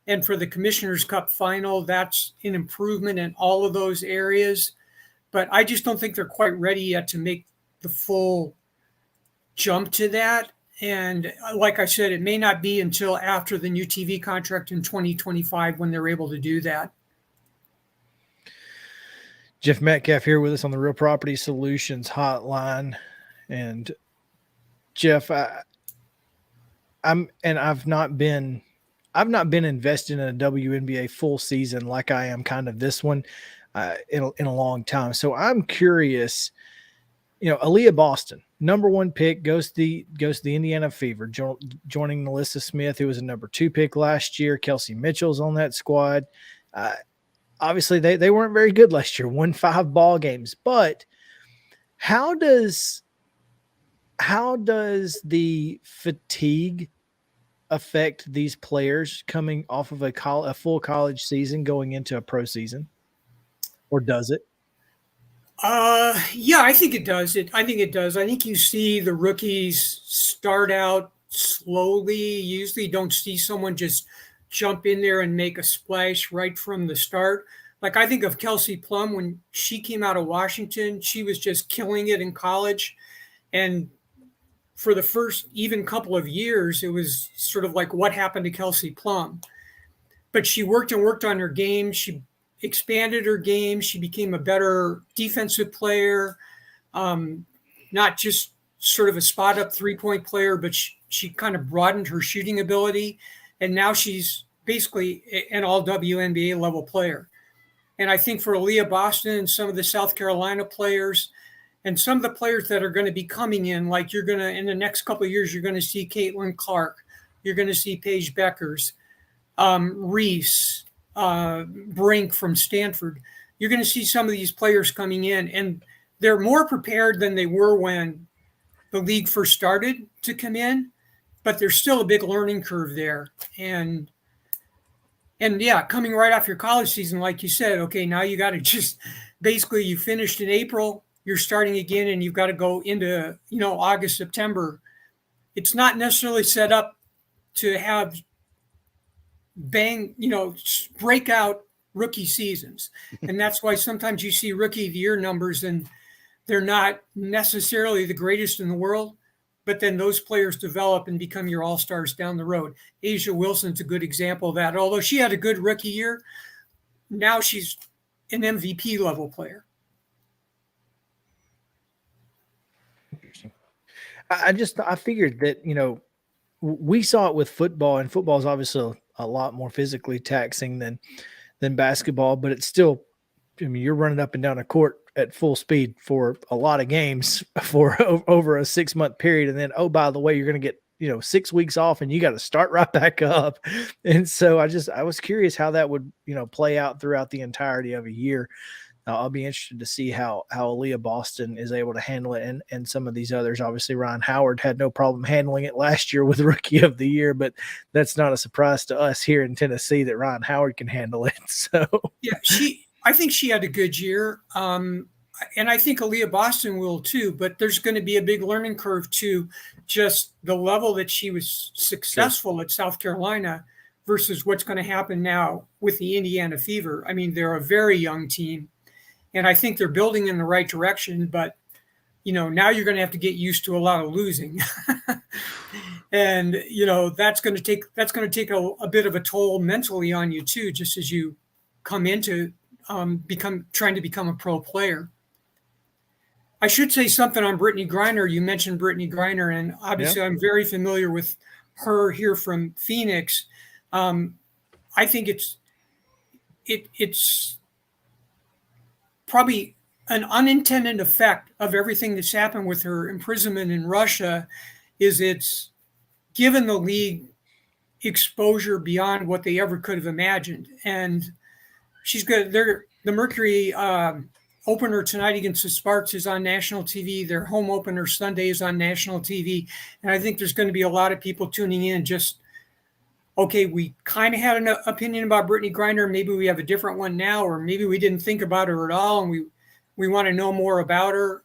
And for the Commissioner's Cup final, that's an improvement in all of those areas. But I just don't think they're quite ready yet to make the full jump to that. And like I said, it may not be until after the new TV contract in 2025 when they're able to do that. Jeff Metcalfe here with us on the Real Property Solutions hotline. And Jeff, I've not been invested in a WNBA full season like I am kind of this one in a long time. So I'm curious, Aaliyah Boston, number 1 pick, goes to the Indiana Fever, joining Melissa Smith, who was a number 2 pick last year. Kelsey Mitchell's on that squad. Obviously they weren't very good last year, won 5 ball games, but how does the fatigue affect these players coming off of a full college season going into a pro season, or does it? Yeah, I think it does. I think it does. I think you see the rookies start out slowly. You usually don't see someone just jump in there and make a splash right from the start. Like I think of Kelsey Plum when she came out of Washington, she was just killing it in college. And for the first even couple of years, it was sort of like what happened to Kelsey Plum. But she worked on her game. She expanded her game. She became a better defensive player, not just sort of a spot up 3-point player, but she kind of broadened her shooting ability. And now she's basically an all WNBA level player. And I think for Aaliyah Boston and some of the South Carolina players and some of the players that are going to be coming in, like you're going to, in the next couple of years, you're going to see Caitlin Clark, you're going to see Paige Beckers, Reese, Brink from Stanford. You're going to see some of these players coming in, and they're more prepared than they were when the league first started to come in, but there's still a big learning curve there. And yeah, coming right off your college season, like you said, okay, now you got to just basically you finished in April, you're starting again, and you've got to go into, August, September. It's not necessarily set up to have breakout rookie seasons. And that's why sometimes you see rookie of the year numbers and they're not necessarily the greatest in the world, but then those players develop and become your all-stars down the road. Asia Wilson's a good example of that. Although she had a good rookie year, now she's an MVP level player. Interesting. I figured that, we saw it with football, and football is obviously a lot more physically taxing than basketball, but it's still, you're running up and down a court at full speed for a lot of games for over a 6-month period. And then, oh, by the way, you're going to get, 6 weeks off and you got to start right back up. And so I was curious how that would, play out throughout the entirety of a year. I'll be interested to see how Aaliyah Boston is able to handle it, and some of these others. Obviously, Ryan Howard had no problem handling it last year with Rookie of the Year, but that's not a surprise to us here in Tennessee that Ryan Howard can handle it. So yeah, I think she had a good year, and I think Aaliyah Boston will too. But there's going to be a big learning curve to just the level that she was successful at South Carolina versus what's going to happen now with the Indiana Fever. I mean, they're a very young team. And I think they're building in the right direction, but now you're going to have to get used to a lot of losing, and that's going to take a bit of a toll mentally on you too, just as you come into trying to become a pro player. I should say something on Brittany Griner. You mentioned Brittany Griner, and obviously I'm very familiar with her here from Phoenix. I think it's probably an unintended effect of everything that's happened with her imprisonment in Russia is it's given the league exposure beyond what they ever could have imagined. And she's good. The Mercury opener tonight against the Sparks is on national TV. Their home opener Sunday is on national TV. And I think there's going to be a lot of people tuning in just, okay, we kind of had an opinion about Brittany Griner. Maybe we have a different one now, or maybe we didn't think about her at all, and we want to know more about her.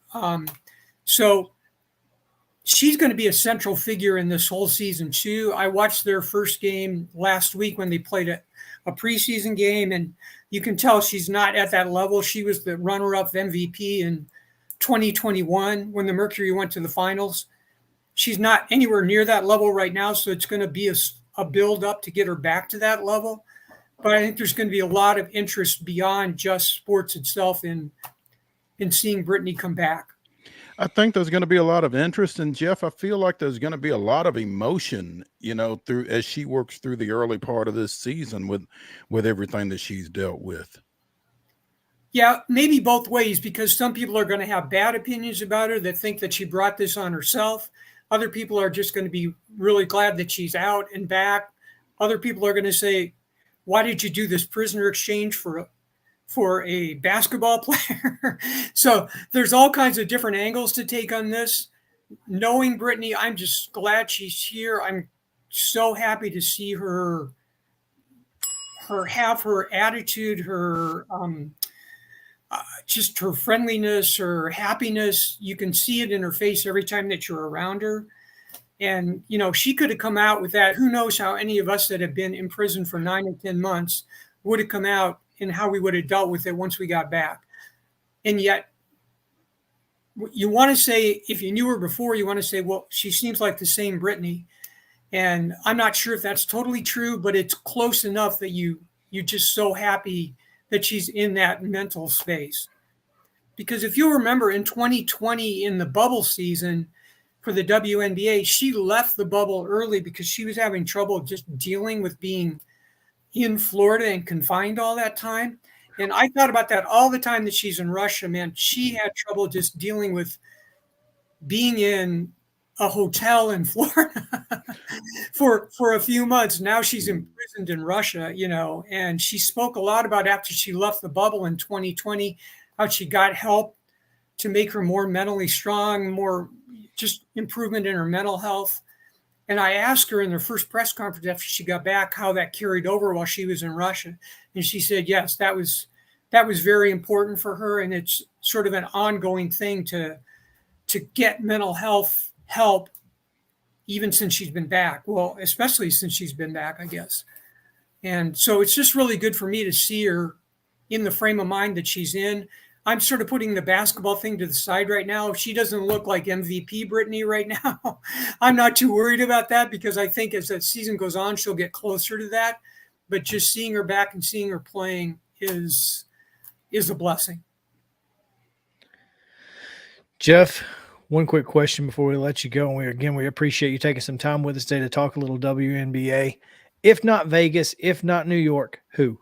So she's going to be a central figure in this whole season too. I watched their first game last week when they played a preseason game, and you can tell she's not at that level. She was the runner-up MVP in 2021 when the Mercury went to the finals. She's not anywhere near that level right now, so it's going to be a build up to get her back to that level. But I think there's going to be a lot of interest beyond just sports itself in seeing Brittany come back. I think there's going to be a lot of interest, and Jeff, I feel like there's going to be a lot of emotion, through as she works through the early part of this season with everything that she's dealt with. Yeah, maybe both ways, because some people are going to have bad opinions about her that think that she brought this on herself. Other people are just going to be really glad that she's out and back. Other people are going to say, why did you do this prisoner exchange for a basketball player? So there's all kinds of different angles to take on this. Knowing Brittany, I'm just glad she's here. I'm so happy to see her have her attitude, her just her friendliness, her happiness. You can see it in her face every time that you're around her. And, she could have come out with that. Who knows how any of us that have been in prison for 9 or 10 months would have come out and how we would have dealt with it once we got back. And yet you want to say, if you knew her before, you want to say, well, she seems like the same Brittany. And I'm not sure if that's totally true, but it's close enough that you're just so happy that she's in that mental space. Because if you remember in 2020 in the bubble season for the WNBA, she left the bubble early because she was having trouble just dealing with being in Florida and confined all that time. And I thought about that all the time that she's in Russia, man. She had trouble just dealing with being in a hotel in Florida for a few months. Now she's imprisoned in Russia, and she spoke a lot about after she left the bubble in 2020, how she got help to make her more mentally strong, more just improvement in her mental health. And I asked her in her first press conference after she got back how that carried over while she was in Russia. And she said, yes, that was very important for her. And it's sort of an ongoing thing to get mental health help even since she's been back. Well, especially since she's been back, I guess. And so it's just really good for me to see her in the frame of mind that she's in. I'm sort of putting the basketball thing to the side right now. If she doesn't look like MVP Brittany right now, I'm not too worried about that, because I think as that season goes on, she'll get closer to that. But just seeing her back and seeing her playing is a blessing. Jeff, one quick question before we let you go. And we appreciate you taking some time with us today to talk a little WNBA. If not Vegas, if not New York, who?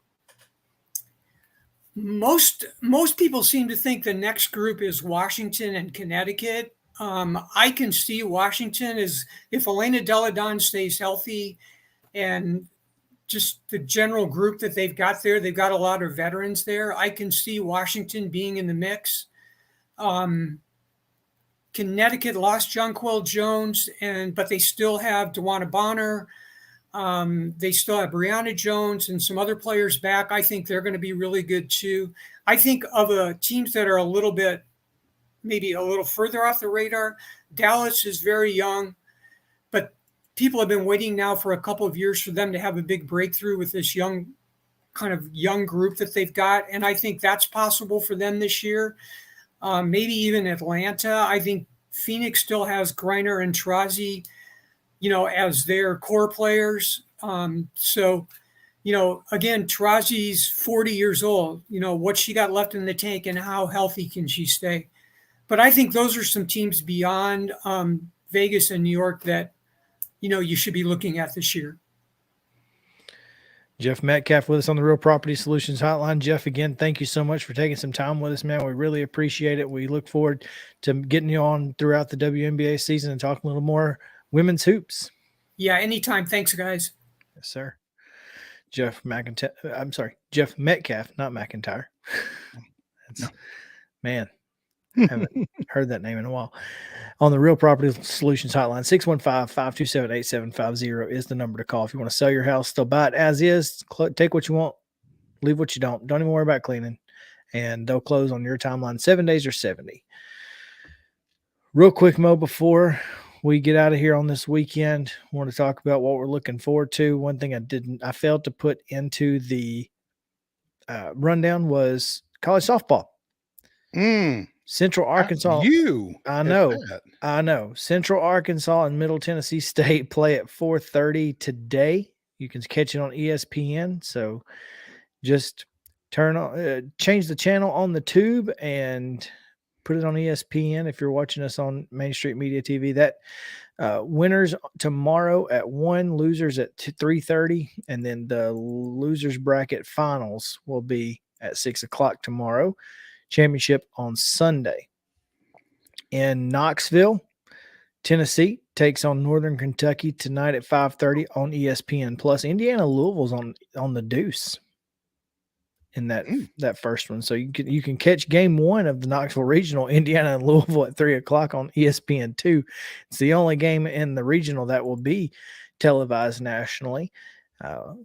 Most people seem to think the next group is Washington and Connecticut. I can see Washington as, if Elena Delle Donne stays healthy and just the general group that they've got there, they've got a lot of veterans there. I can see Washington being in the mix. Connecticut lost Jonquel Jones, but they still have DeWanna Bonner. They still have Brianna Jones and some other players back. I think they're going to be really good too. I think of teams that are maybe a little further off the radar, Dallas is very young, but people have been waiting now for a couple of years for them to have a big breakthrough with this young group that they've got. And I think that's possible for them this year. Maybe even Atlanta. I think Phoenix still has Griner and Taurasi, as their core players. So, again, Taurasi's 40 years old. What she got left in the tank and how healthy can she stay? But I think those are some teams beyond Vegas and New York that, you should be looking at this year. Jeff Metcalfe with us on the Real Property Solutions Hotline. Jeff, again, thank you so much for taking some time with us, man. We really appreciate it. We look forward to getting you on throughout the WNBA season and talking a little more women's hoops. Yeah, anytime. Thanks, guys. Yes, sir. Jeff Metcalfe, not McIntyre. Man, I haven't heard that name in a while. On the Real Property Solutions Hotline, 615-527-8750 is the number to call. If you want to sell your house, still buy it as is, take what you want, leave what you don't. Don't even worry about cleaning. And they'll close on your timeline 7 days or 70. Real quick, Mo, before we get out of here on this weekend, I want to talk about what we're looking forward to. One thing I failed to put into the rundown was college softball. Central Arkansas. I know. Central Arkansas and Middle Tennessee State play at 4:30 today. You can catch it on ESPN. So just change the channel on the tube and put it on ESPN. If you're watching us on Main Street Media TV, that winners tomorrow at 1, losers at 3:30, and then the losers bracket finals will be at 6:00 tomorrow. Championship on Sunday. In Knoxville, Tennessee takes on Northern Kentucky tonight at 5:30 on ESPN Plus. Indiana Louisville's on the deuce in that first one. So you can catch game 1 of the Knoxville Regional, Indiana and Louisville at 3:00 on ESPN2. It's the only game in the regional that will be televised nationally.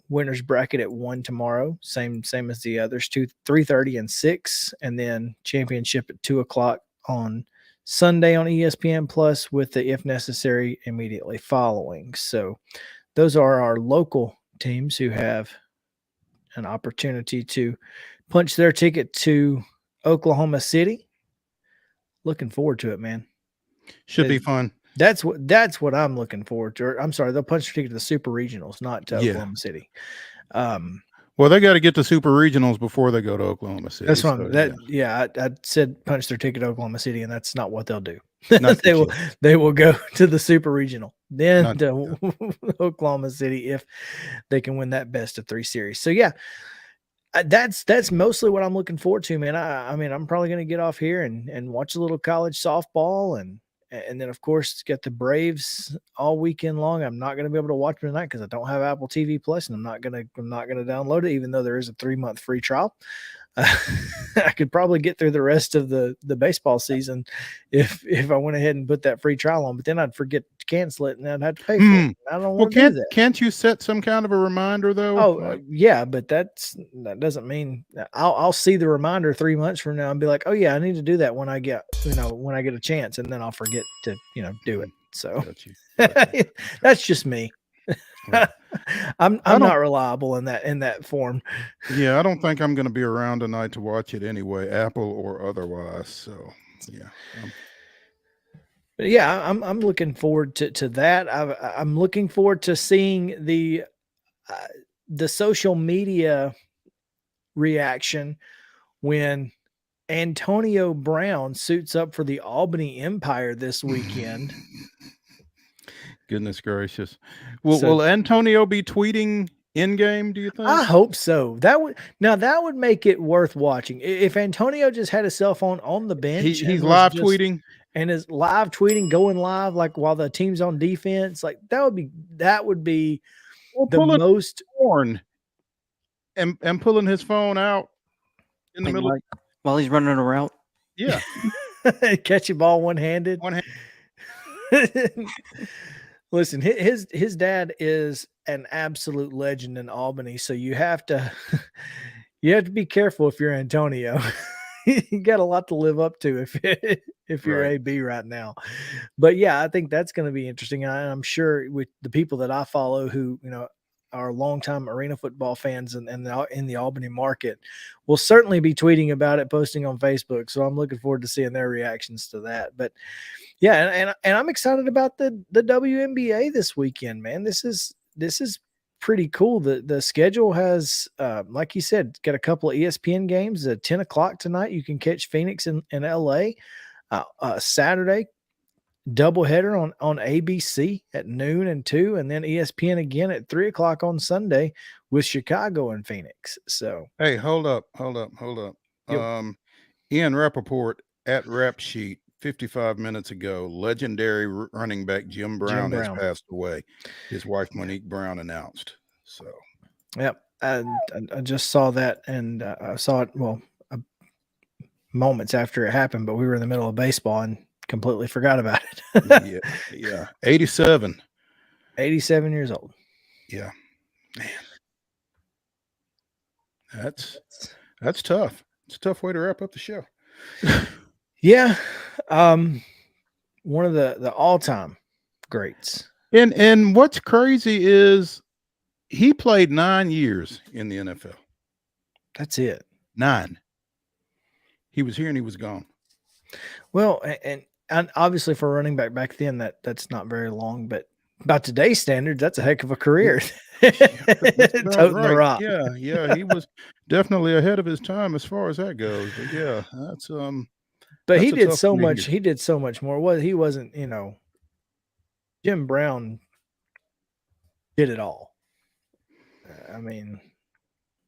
Winners bracket at 1 tomorrow, same as the others, 3:30 and 6, and then championship at 2:00 on Sunday on ESPN Plus, with the if necessary immediately following. So those are our local teams who have an opportunity to punch their ticket to Oklahoma City. Looking forward to it, man. Should be fun. That's what I'm looking forward to. I'm sorry, they'll punch their ticket to the Super Regionals, not to Oklahoma City. Well, they got to get to Super Regionals before they go to Oklahoma City. That's what I said punch their ticket to Oklahoma City, and that's not what they'll do. they will go to the Super Regional, then Not to Oklahoma City if they can win that best of 3 series. So yeah, that's mostly what I'm looking forward to, man. I mean, I'm probably going to get off here and watch a little college softball, and then of course get the Braves all weekend long. I'm not going to be able to watch them tonight because I don't have Apple TV Plus, and I'm not going to download it, even though there is a 3-month free trial. I could probably get through the rest of the baseball season if I went ahead and put that free trial on, but then I'd forget to cancel it and I'd have to pay for it. I don't want to do that. Can't you set some kind of a reminder though? Oh, yeah, but that doesn't mean I'll see the reminder 3 months from now and be like, oh yeah, I need to do that when I get a chance, and then I'll forget to do it. So that's just me. I'm not reliable in that form. Yeah, I don't think I'm going to be around tonight to watch it anyway, Apple or otherwise. So yeah. But yeah, I'm looking forward to that. I'm looking forward to seeing the social media reaction when Antonio Brown suits up for the Albany Empire this weekend. Goodness gracious. Will Antonio be tweeting in game, do you think? I hope so. That would make it worth watching. If Antonio just had a cell phone on the bench, he's live tweeting and is live tweeting, going live like while the team's on defense, like that would be the most horn and pulling his phone out in the middle while he's running a route. Yeah. Catch a ball one-handed. Listen, his dad is an absolute legend in Albany, so you have to be careful if you're Antonio. You got a lot to live up to if you're AB right now. But yeah, I think that's going to be interesting. And I'm sure with the people that I follow who are longtime arena football fans and in the Albany market will certainly be tweeting about it, posting on Facebook. So I'm looking forward to seeing their reactions to that. But yeah, and I'm excited about the WNBA this weekend, man. This is pretty cool. The schedule has, like you said, got a couple of ESPN games at 10 o'clock tonight. You can catch Phoenix in LA. Saturday, doubleheader on ABC at noon and 2, and then ESPN again at 3 o'clock on Sunday with Chicago and Phoenix. So hey, hold up. Yep. Ian Rappaport at Rap Sheet 55 minutes ago, legendary running back Jim Brown has passed away. His wife Monique Brown announced. So yep, I just saw that, and I saw it moments after it happened, but we were in the middle of baseball and completely forgot about it. yeah 87 years old. Yeah, man, that's tough. It's a tough way to wrap up the show. Yeah, one of the all-time greats. And what's crazy is he played 9 years in the NFL. That's it. 9. He was here and he was gone. Well, and obviously for a running back back then, that's not very long, but by today's standards, that's a heck of a career. Toting the rock. Yeah, he was definitely ahead of his time as far as that goes. But yeah, that's But he did so much. He did so much more. Well, he wasn't, Jim Brown did it all. I mean,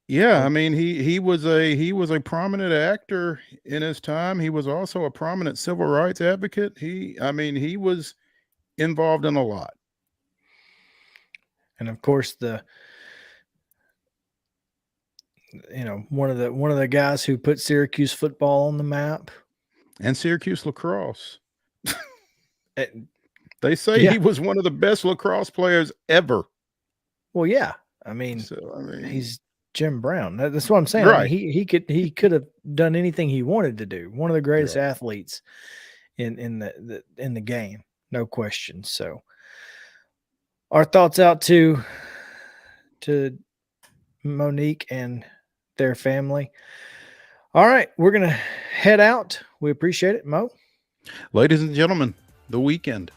yeah, I mean, he was a prominent actor in his time. He was also a prominent civil rights advocate. He was involved in a lot. And of course, one of the guys who put Syracuse football on the map. And Syracuse lacrosse. They say he was one of the best lacrosse players ever. Well, yeah. I mean, he's Jim Brown. That's what I'm saying. Right. I mean, he could have done anything he wanted to do. One of the greatest athletes in the game, no question. So, our thoughts out to Monique and their family. All right, we're going to head out. We appreciate it, Mo. Ladies and gentlemen, the weekend.